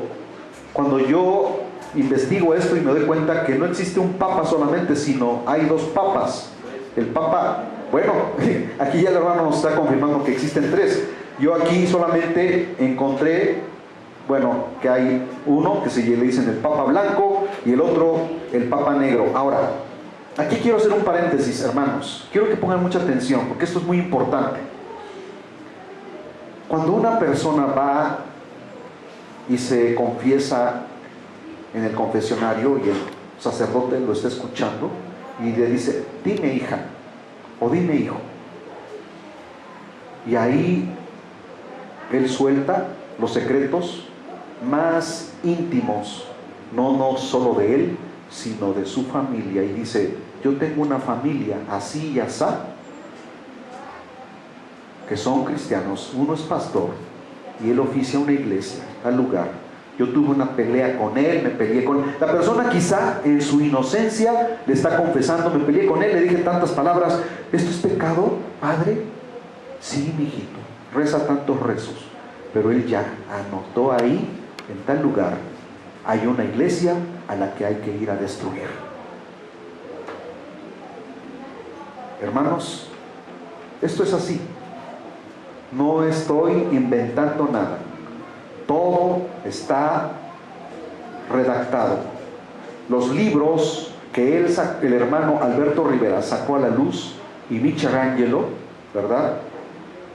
[SPEAKER 1] cuando yo investigo esto y me doy cuenta que no existe un papa solamente, sino hay dos papas. El papa, bueno, aquí ya el hermano nos está confirmando que existen tres. Yo aquí solamente encontré, bueno, que hay uno que le dicen el Papa blanco y el otro el Papa negro. Ahora, aquí quiero hacer un paréntesis, hermanos. Quiero que pongan mucha atención, porque esto es muy importante. Cuando una persona va y se confiesa en el confesionario y el sacerdote lo está escuchando y le dice, dime hija o dime hijo, y ahí él suelta los secretos más íntimos, no solo de él, sino de su familia, y dice, yo tengo una familia así y asá, que son cristianos, uno es pastor y él oficia una iglesia al lugar. Yo tuve una pelea con él, me peleé con él. La persona quizá en su inocencia le está confesando, me peleé con él, le dije tantas palabras. ¿Esto es pecado, padre? Sí, mijito, reza tantos rezos. Pero él ya anotó ahí, en tal lugar, hay una iglesia a la que hay que ir a destruir. Hermanos, esto es así. No estoy inventando nada. Todo está redactado. Los libros que el hermano Alberto Rivera sacó a la luz, y Michelangelo, ¿verdad?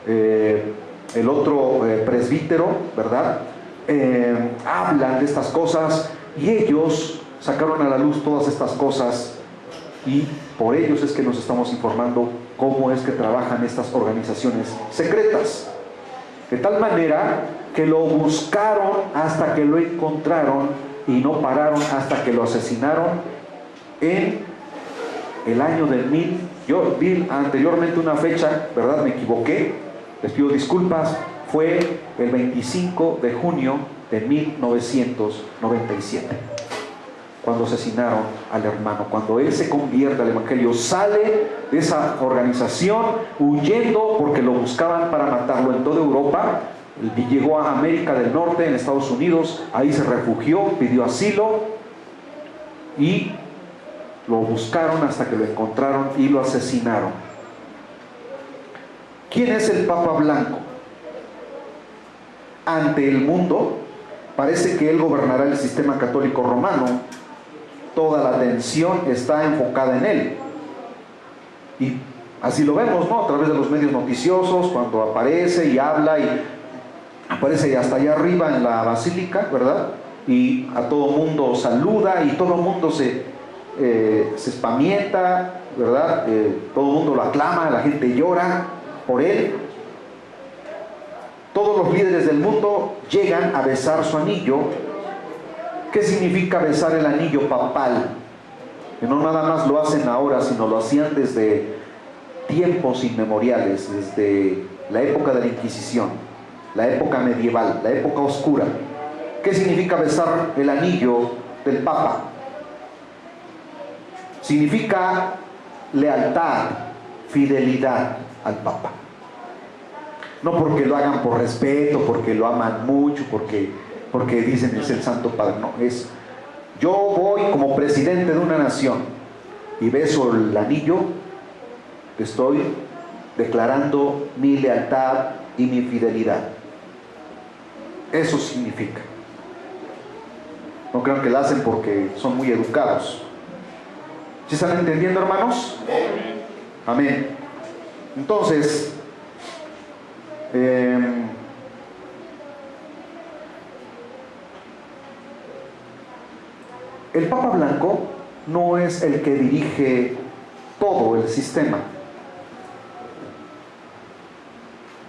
[SPEAKER 1] El otro presbítero, ¿verdad? Hablan de estas cosas, y ellos sacaron a la luz todas estas cosas, y por ellos es que nos estamos informando cómo es que trabajan estas organizaciones secretas. De tal manera que lo buscaron hasta que lo encontraron y no pararon hasta que lo asesinaron en el año del 1000. Yo vi anteriormente una fecha, ¿verdad? Me equivoqué, les pido disculpas. Fue el 25 de junio en 1997, cuando asesinaron al hermano. Cuando él se convierte al Evangelio, sale de esa organización huyendo porque lo buscaban para matarlo en toda Europa. Llegó a América del Norte, en Estados Unidos, ahí se refugió, pidió asilo y lo buscaron hasta que lo encontraron y lo asesinaron. ¿Quién es el Papa Blanco? Ante el mundo, parece que él gobernará el sistema católico romano. Toda la atención está enfocada en él. Y así lo vemos, ¿no? A través de los medios noticiosos, cuando aparece y habla, y aparece hasta allá arriba en la basílica, ¿verdad? Y a todo mundo saluda y todo mundo se espamienta, ¿verdad? Todo mundo lo aclama, la gente llora por él. Todos los líderes del mundo llegan a besar su anillo. ¿Qué significa besar el anillo papal? Que no nada más lo hacen ahora, sino lo hacían desde tiempos inmemoriales, desde la época de la Inquisición, la época medieval, la época oscura. ¿Qué significa besar el anillo del Papa? Significa lealtad, fidelidad al Papa. No porque lo hagan por respeto, porque lo aman mucho, porque dicen es el Santo Padre. No, es yo voy como presidente de una nación y beso el anillo, estoy declarando mi lealtad y mi fidelidad. Eso significa. No crean que lo hacen porque son muy educados. ¿Sí están entendiendo, hermanos? Amén. Entonces, el Papa Blanco no es el que dirige todo el sistema.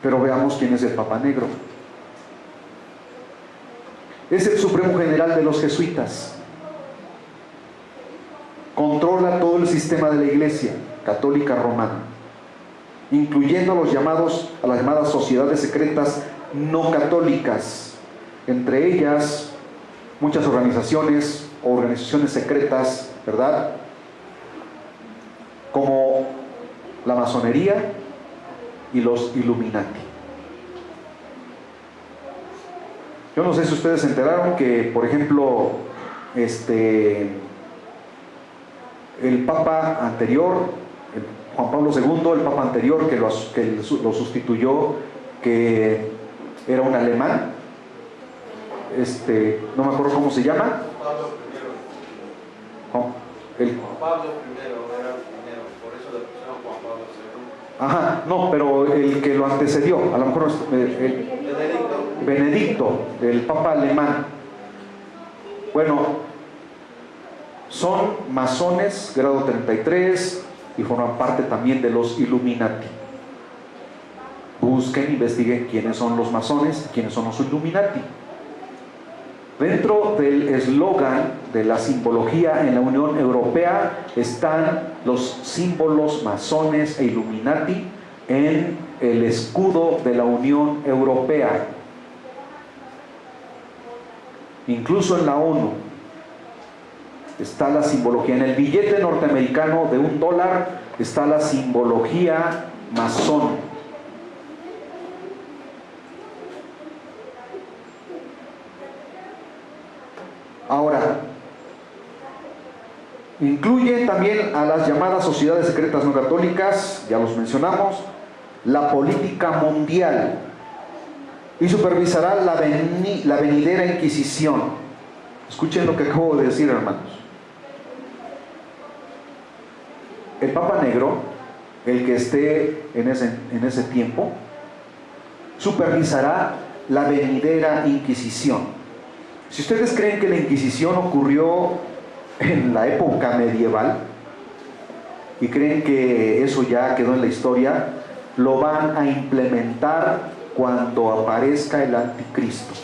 [SPEAKER 1] Pero veamos quién es el Papa Negro. Es el Supremo General de los Jesuitas. Controla todo el sistema de la Iglesia Católica Romana, incluyendo a las llamadas sociedades secretas no católicas, entre ellas muchas organizaciones secretas, ¿verdad? Como la masonería y los Illuminati. Yo no sé si ustedes se enteraron que, por ejemplo, el Papa anterior, Juan Pablo II, el Papa anterior que lo sustituyó, que era un alemán, no me acuerdo cómo se llama.
[SPEAKER 2] Juan Pablo I era el primero, por eso le pusieron Juan Pablo II.
[SPEAKER 1] Ajá, no, pero el que lo antecedió, a lo mejor Benedicto, el Papa alemán. Bueno, son masones, grado 33, y forman parte también de los Illuminati. Busquen, investiguen quiénes son los masones y quiénes son los Illuminati. Dentro del eslogan de la simbología en la Unión Europea están los símbolos masones e Illuminati en el escudo de la Unión Europea. Incluso en la ONU está la simbología. En el billete norteamericano de $1 está la simbología masón. Ahora, incluye también a las llamadas sociedades secretas no católicas, ya los mencionamos, la política mundial, y supervisará la venidera Inquisición. Escuchen lo que acabo de decir, hermanos. El Papa Negro, el que esté en ese tiempo, supervisará la venidera Inquisición. Si ustedes creen que la Inquisición ocurrió en la época medieval y creen que eso ya quedó en la historia, lo van a implementar cuando aparezca el anticristo.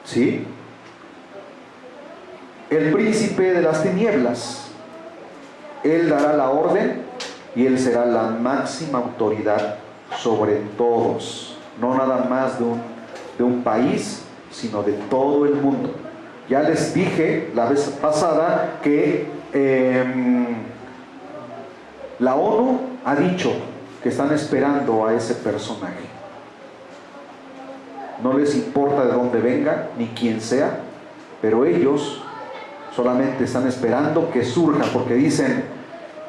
[SPEAKER 1] ¿Sí? El príncipe de las tinieblas, él dará la orden y él será la máxima autoridad sobre todos no nada más de un país, sino de todo el mundo. Ya les dije la vez pasada que la ONU ha dicho que están esperando a ese personaje. No les importa de dónde venga ni quién sea, pero ellos solamente están esperando que surja, porque dicen: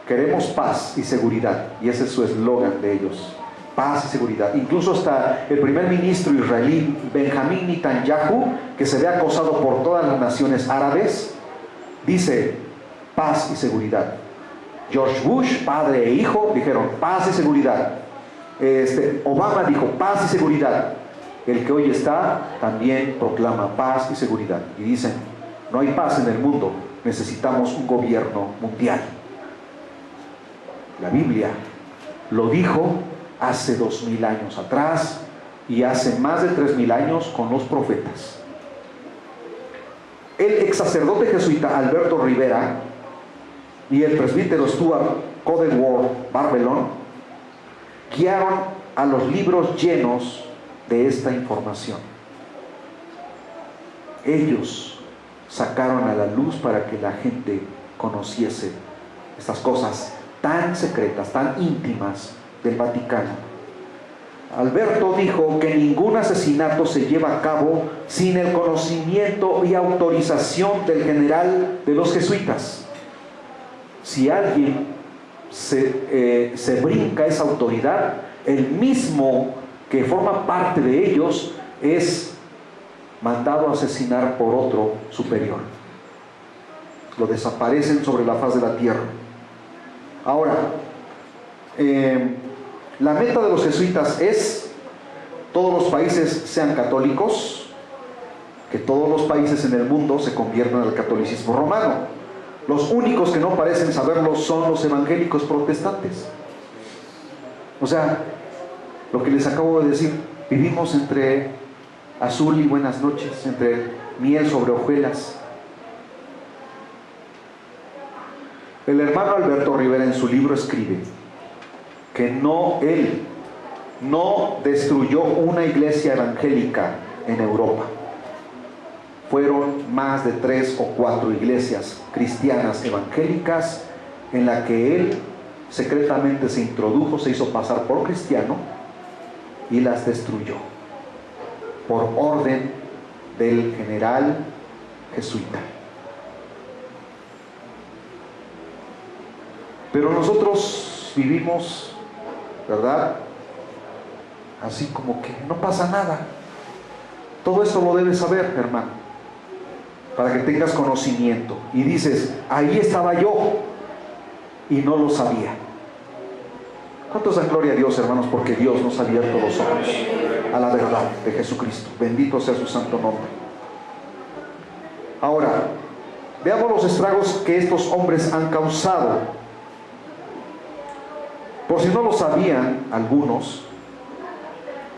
[SPEAKER 1] queremos paz y seguridad, y ese es su eslogan de ellos, paz y seguridad. Incluso hasta el primer ministro israelí Benjamín Netanyahu, que se ve acosado por todas las naciones árabes, dice paz y seguridad. George Bush, padre e hijo, dijeron paz y seguridad. Obama dijo paz y seguridad. El que hoy está también proclama paz y seguridad, y dicen: no hay paz en el mundo, necesitamos un gobierno mundial. La Biblia lo dijo hace 2000 años atrás, y hace más de 3000 años con los profetas. El ex sacerdote jesuita Alberto Rivera y el presbítero Stuart Codeward Barbelón guiaron a los libros llenos de esta información. Ellos sacaron a la luz para que la gente conociese estas cosas tan secretas, tan íntimas del Vaticano. Alberto dijo que ningún asesinato se lleva a cabo sin el conocimiento y autorización del general de los jesuitas. Si alguien se brinca esa autoridad, el mismo que forma parte de ellos es mandado a asesinar por otro superior. Lo desaparecen sobre la faz de la tierra. Ahora, la meta de los jesuitas es todos los países sean católicos, que todos los países en el mundo se conviertan al catolicismo romano. Los únicos que no parecen saberlo son los evangélicos protestantes. O sea, lo que les acabo de decir, vivimos entre azul y buenas noches, entre miel sobre hojuelas. El hermano Alberto Rivera en su libro escribe que él no destruyó una iglesia evangélica en Europa. Fueron más de 3 o 4 iglesias cristianas evangélicas en la que él secretamente se introdujo, se hizo pasar por cristiano y las destruyó por orden del general jesuita. Pero nosotros vivimos, ¿verdad?, así como que no pasa nada. Todo esto lo debes saber, hermano, para que tengas conocimiento. Y dices: ahí estaba yo y no lo sabía. ¿Cuántos dan gloria a Dios, hermanos? Porque Dios nos ha abierto los ojos a la verdad de Jesucristo. Bendito sea su santo nombre. Ahora, veamos los estragos que estos hombres han causado. Por si no lo sabían algunos,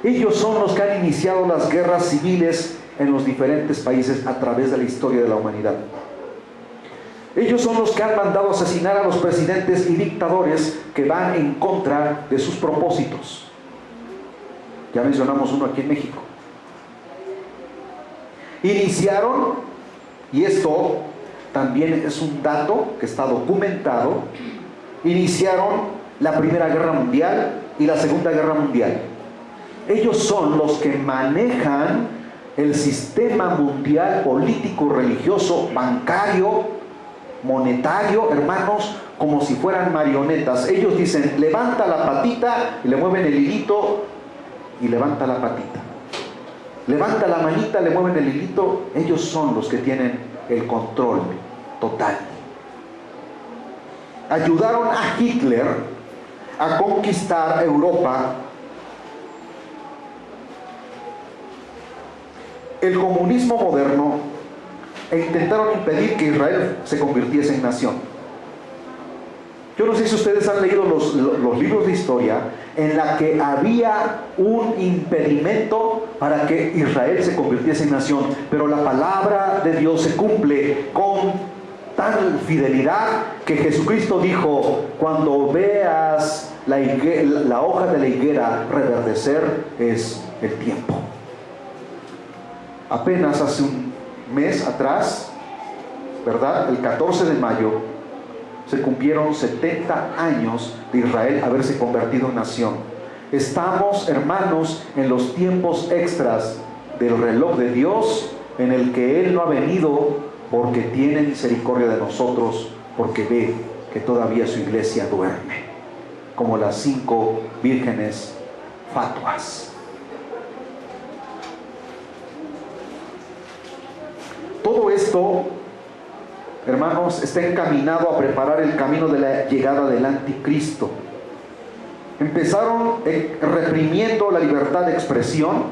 [SPEAKER 1] ellos son los que han iniciado las guerras civiles en los diferentes países a través de la historia de la humanidad. Ellos son los que han mandado asesinar a los presidentes y dictadores que van en contra de sus propósitos. Ya mencionamos uno aquí en México. Iniciaron, y esto también es un dato que está documentado, iniciaron la Primera Guerra Mundial y la Segunda Guerra Mundial. Ellos son los que manejan el sistema mundial político, religioso, bancario, monetario, hermanos, como si fueran marionetas. Ellos dicen: levanta la patita, y le mueven el hilito y levanta la patita. Levanta la manita, le mueven el hilito. Ellos son los que tienen el control total. Ayudaron a Hitler a conquistar Europa. El comunismo moderno, e intentaron impedir que Israel se convirtiese en nación. Yo no sé si ustedes han leído los libros de historia en la que había un impedimento para que Israel se convirtiese en nación, pero la palabra de Dios se cumple con tal fidelidad que Jesucristo dijo: cuando veas la hoja de la higuera reverdecer, es el tiempo. Apenas hace un mes atrás, ¿verdad? El 14 de mayo se cumplieron 70 años de Israel haberse convertido en nación. Estamos, hermanos, en los tiempos extras del reloj de Dios, en el que Él no ha venido porque tiene misericordia de nosotros, porque ve que todavía su iglesia duerme, como las 5 vírgenes fatuas. Todo esto, hermanos, está encaminado a preparar el camino de la llegada del anticristo. Empezaron reprimiendo la libertad de expresión,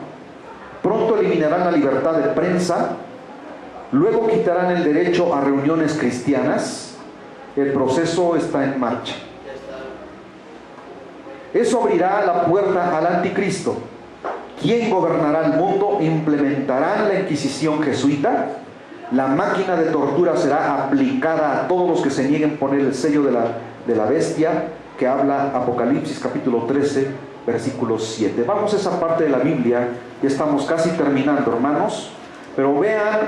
[SPEAKER 1] pronto eliminarán la libertad de prensa, luego quitarán el derecho a reuniones cristianas. El proceso está en marcha. Eso abrirá la puerta al anticristo. ¿Quién gobernará el mundo? Implementarán la Inquisición jesuita. La máquina de tortura será aplicada a todos los que se nieguen a poner el sello de la bestia, que habla Apocalipsis capítulo 13, versículo 7. Vamos a esa parte de la Biblia, ya estamos casi terminando, hermanos, pero vean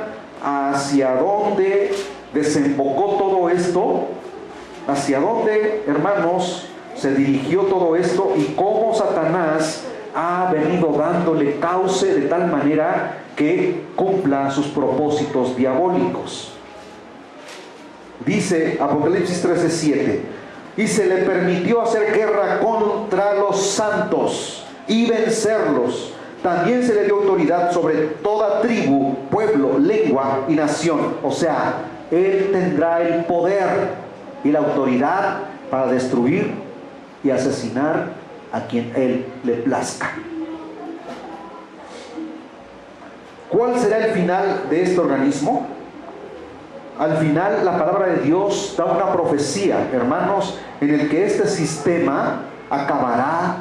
[SPEAKER 1] hacia dónde desembocó todo esto, hacia dónde, hermanos, se dirigió todo esto y cómo Satanás ha venido dándole cauce de tal manera que cumpla sus propósitos diabólicos. Dice Apocalipsis 13:7, y se le permitió hacer guerra contra los santos y vencerlos. También se le dio autoridad sobre toda tribu, pueblo, lengua y nación. O sea, Él tendrá el poder y la autoridad para destruir y asesinar a quien Él le plazca. ¿Cuál será el final de este organismo? Al final, la palabra de Dios da una profecía, hermanos, en el que este sistema acabará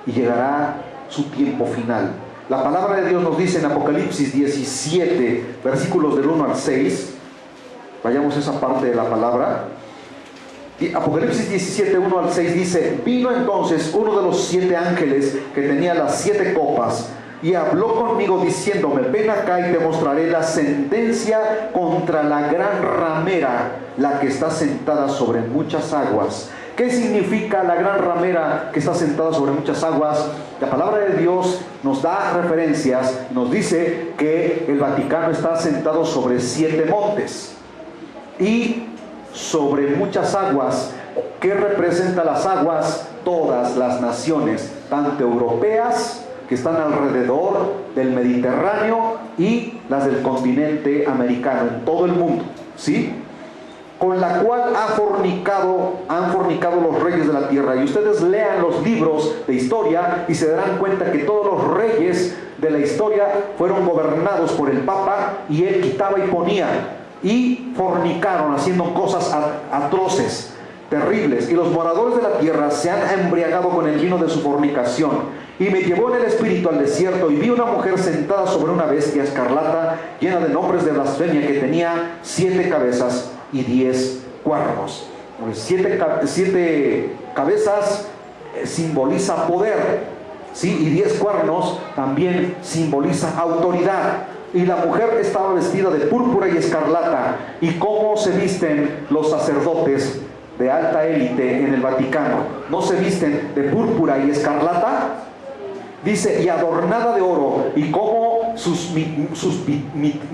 [SPEAKER 1] y llegará su tiempo final. La palabra de Dios nos dice en Apocalipsis 17, versículos del 1 al 6. Vayamos a esa parte de la palabra. Apocalipsis 17, 1 al 6 dice: vino entonces uno de los 7 ángeles que tenía las 7 copas y habló conmigo diciéndome: ven acá y te mostraré la sentencia contra la gran ramera, la que está sentada sobre muchas aguas. ¿Qué significa la gran ramera que está sentada sobre muchas aguas? La palabra de Dios nos da referencias, nos dice que el Vaticano está sentado sobre 7 montes y sobre muchas aguas. ¿Qué representa las aguas? Todas las naciones, tanto europeas, que están alrededor del Mediterráneo, y las del continente americano, en todo el mundo, ¿sí? Con la cual han fornicado los reyes de la tierra. Y ustedes lean los libros de historia y se darán cuenta que todos los reyes de la historia fueron gobernados por el Papa, y él quitaba y ponía, y fornicaron, haciendo cosas atroces, terribles, y los moradores de la tierra se han embriagado con el vino de su fornicación. Y me llevó en el espíritu al desierto, y vi una mujer sentada sobre una bestia escarlata, llena de nombres de blasfemia, que tenía 7 cabezas y 10 cuernos. 7 cabezas simboliza poder, ¿sí? Y 10 cuernos también simboliza autoridad. Y la mujer estaba vestida de púrpura y escarlata. ¿Y cómo se visten los sacerdotes de alta élite en el Vaticano? ¿No se visten de púrpura y escarlata? Dice, y adornada de oro, y como sus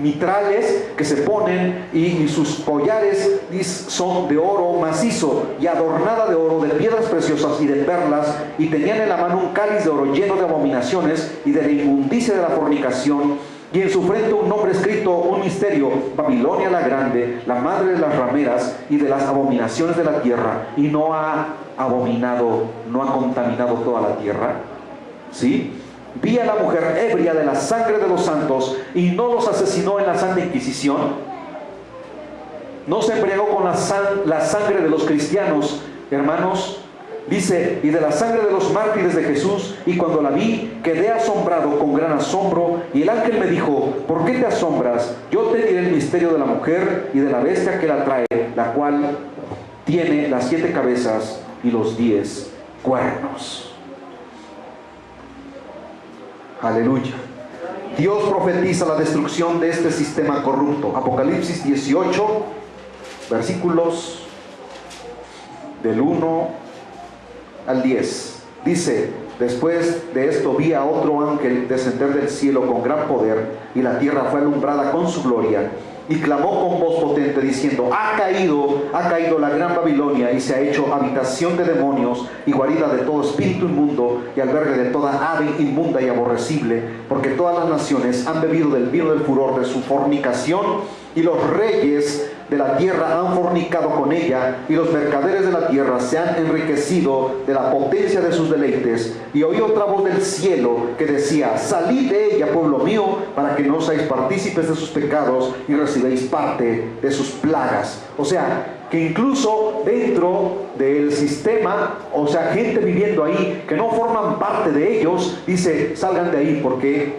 [SPEAKER 1] mitrales que se ponen y sus collares son de oro macizo, y adornada de oro, de piedras preciosas y de perlas, y tenían en la mano un cáliz de oro lleno de abominaciones y de la inmundicia de la fornicación, y en su frente un nombre escrito, un misterio: Babilonia la grande, la madre de las rameras y de las abominaciones de la tierra. Y no ha abominado, no ha contaminado toda la tierra. ¿Sí? Vi a la mujer ebria de la sangre de los santos, y no los asesinó en la Santa Inquisición. No se embriagó con la sangre de los cristianos, hermanos. Dice, y de la sangre de los mártires de Jesús. Y cuando la vi, quedé asombrado con gran asombro. Y el ángel me dijo: ¿por qué te asombras? Yo te diré el misterio de la mujer y de la bestia que la trae, la cual tiene las 7 cabezas y los 10 cuernos. Aleluya. Dios profetiza la destrucción de este sistema corrupto. Apocalipsis 18, versículos del 1 al 10. Dice: después de esto vi a otro ángel descender del cielo con gran poder, y la tierra fue alumbrada con su gloria. Y clamó con voz potente diciendo: ha caído la gran Babilonia, y se ha hecho habitación de demonios y guarida de todo espíritu inmundo y albergue de toda ave inmunda y aborrecible, porque todas las naciones han bebido del vino del furor de su fornicación, y los reyes de la tierra han fornicado con ella, y los mercaderes de la tierra se han enriquecido de la potencia de sus deleites. Y oí otra voz del cielo que decía: salid de ella, pueblo mío, para que no seáis partícipes de sus pecados y recibéis parte de sus plagas. O sea, que incluso dentro del sistema, o sea, gente viviendo ahí que no forman parte de ellos, dice: salgan de ahí porque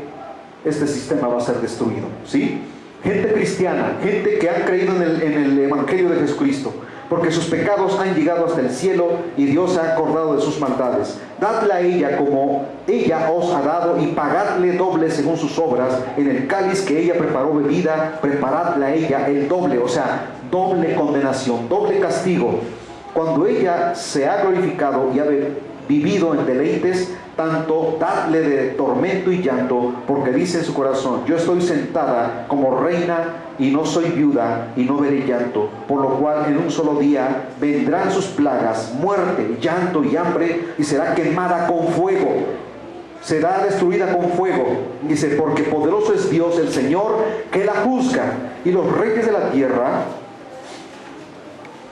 [SPEAKER 1] este sistema va a ser destruido, ¿sí? Gente cristiana, gente que ha creído en el Evangelio de Jesucristo, porque sus pecados han llegado hasta el cielo y Dios se ha acordado de sus maldades. Dadle a ella como ella os ha dado, y pagadle doble según sus obras. En el cáliz que ella preparó bebida, preparadle a ella el doble, o sea, doble condenación, doble castigo. Cuando ella se ha glorificado y ha vivido en deleites, tanto dadle de tormento y llanto, porque dice en su corazón: yo estoy sentada como reina y no soy viuda y no veré llanto, por lo cual en un solo día vendrán sus plagas, muerte, llanto y hambre, y será quemada con fuego, será destruida con fuego. Dice: porque poderoso es Dios el Señor que la juzga, y los reyes de la tierra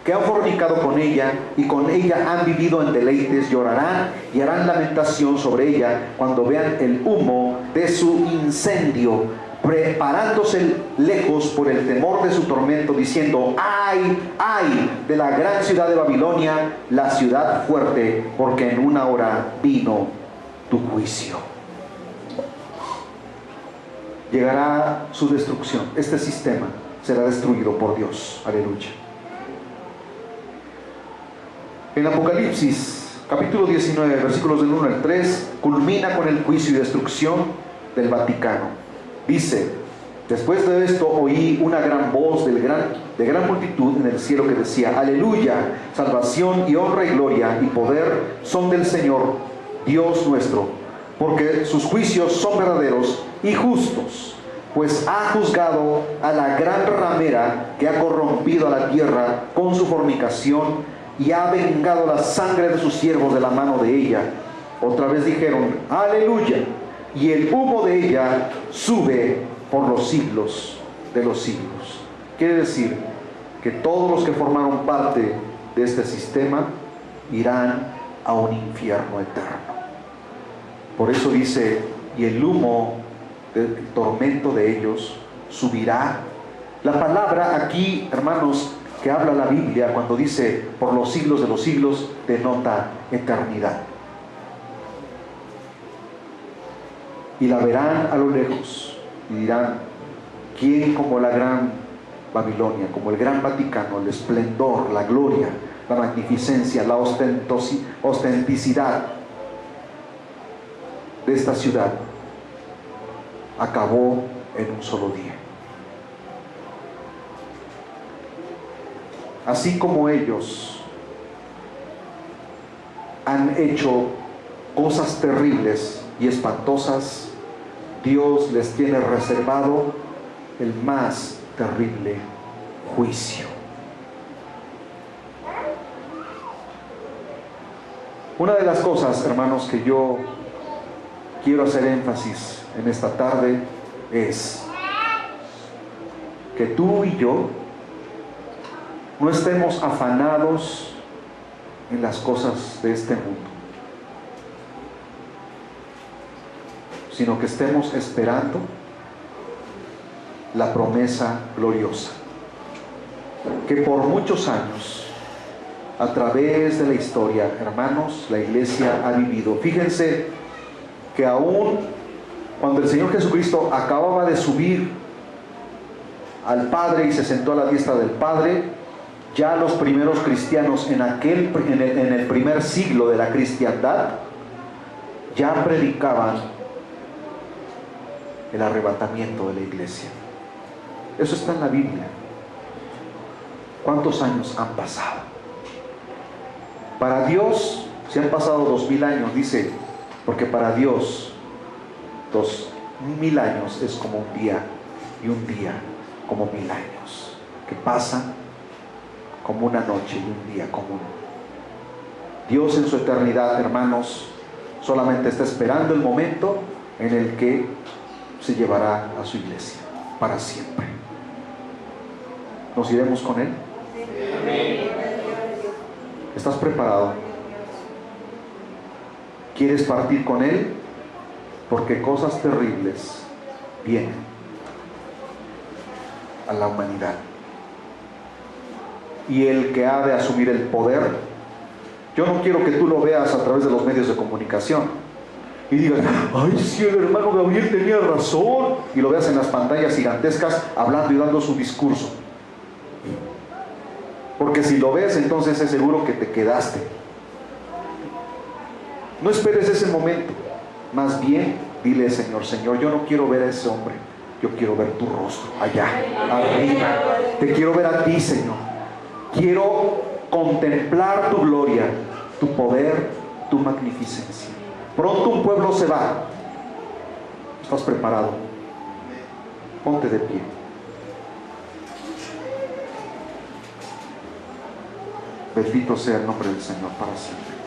[SPEAKER 1] que han fornicado con ella y con ella han vivido en deleites llorarán y harán lamentación sobre ella cuando vean el humo de su incendio, preparándose lejos por el temor de su tormento, diciendo: ay, ay de la gran ciudad de Babilonia, la ciudad fuerte, porque en una hora vino tu juicio. Llegará su destrucción. Este sistema será destruido por Dios. Aleluya. En Apocalipsis capítulo 19, versículos del 1 al 3, culmina con el juicio y destrucción del Vaticano. Dice: después de esto oí una gran voz de gran multitud en el cielo que decía: aleluya, salvación y honra y gloria y poder son del Señor Dios nuestro, porque sus juicios son verdaderos y justos, pues ha juzgado a la gran ramera que ha corrompido a la tierra con su fornicación, y ha vengado la sangre de sus siervos de la mano de ella. Otra vez dijeron: aleluya, y el humo de ella sube por los siglos de los siglos. Quiere decir que todos los que formaron parte de este sistema irán a un infierno eterno. Por eso dice: y el humo del tormento de ellos subirá. La palabra aquí, hermanos, que habla la Biblia cuando dice por los siglos de los siglos, denota eternidad. Y la verán a lo lejos y dirán: ¿quién como la gran Babilonia, como el gran Vaticano? El esplendor, la gloria, la magnificencia, la ostenticidad de esta ciudad acabó en un solo día. Así como ellos han hecho cosas terribles y espantosas, Dios les tiene reservado el más terrible juicio. Una de las cosas, hermanos, que yo quiero hacer énfasis en esta tarde es que tú y yo no estemos afanados en las cosas de este mundo, sino que estemos esperando la promesa gloriosa que por muchos años, a través de la historia, hermanos, la iglesia ha vivido. Fíjense que aún cuando el Señor Jesucristo acababa de subir al Padre y se sentó a la diestra del Padre, ya los primeros cristianos en el primer siglo de la cristiandad ya predicaban el arrebatamiento de la iglesia. Eso está en la Biblia. ¿Cuántos años han pasado? Para Dios, si han pasado 2000 años, dice, porque para Dios 2000 años es como un día, y un día como 1000 años, que pasan como una noche y un día común. Dios en su eternidad, hermanos, solamente está esperando el momento en el que se llevará a su iglesia para siempre. ¿Nos iremos con Él? ¿Estás preparado? ¿Quieres partir con Él? Porque cosas terribles vienen a la humanidad. Y el que ha de asumir el poder, yo no quiero que tú lo veas a través de los medios de comunicación y digas, ay, sí, el hermano Gabriel tenía razón, y lo veas en las pantallas gigantescas hablando y dando su discurso. Porque si lo ves, entonces es seguro que te quedaste. No esperes ese momento. Más bien, dile, Señor, Señor, yo no quiero ver a ese hombre, yo quiero ver tu rostro allá, arriba. Te quiero ver a ti, Señor. Quiero contemplar tu gloria, tu poder, tu magnificencia. Pronto un pueblo se va. ¿Estás preparado? Ponte de pie. Bendito sea el nombre del Señor para siempre.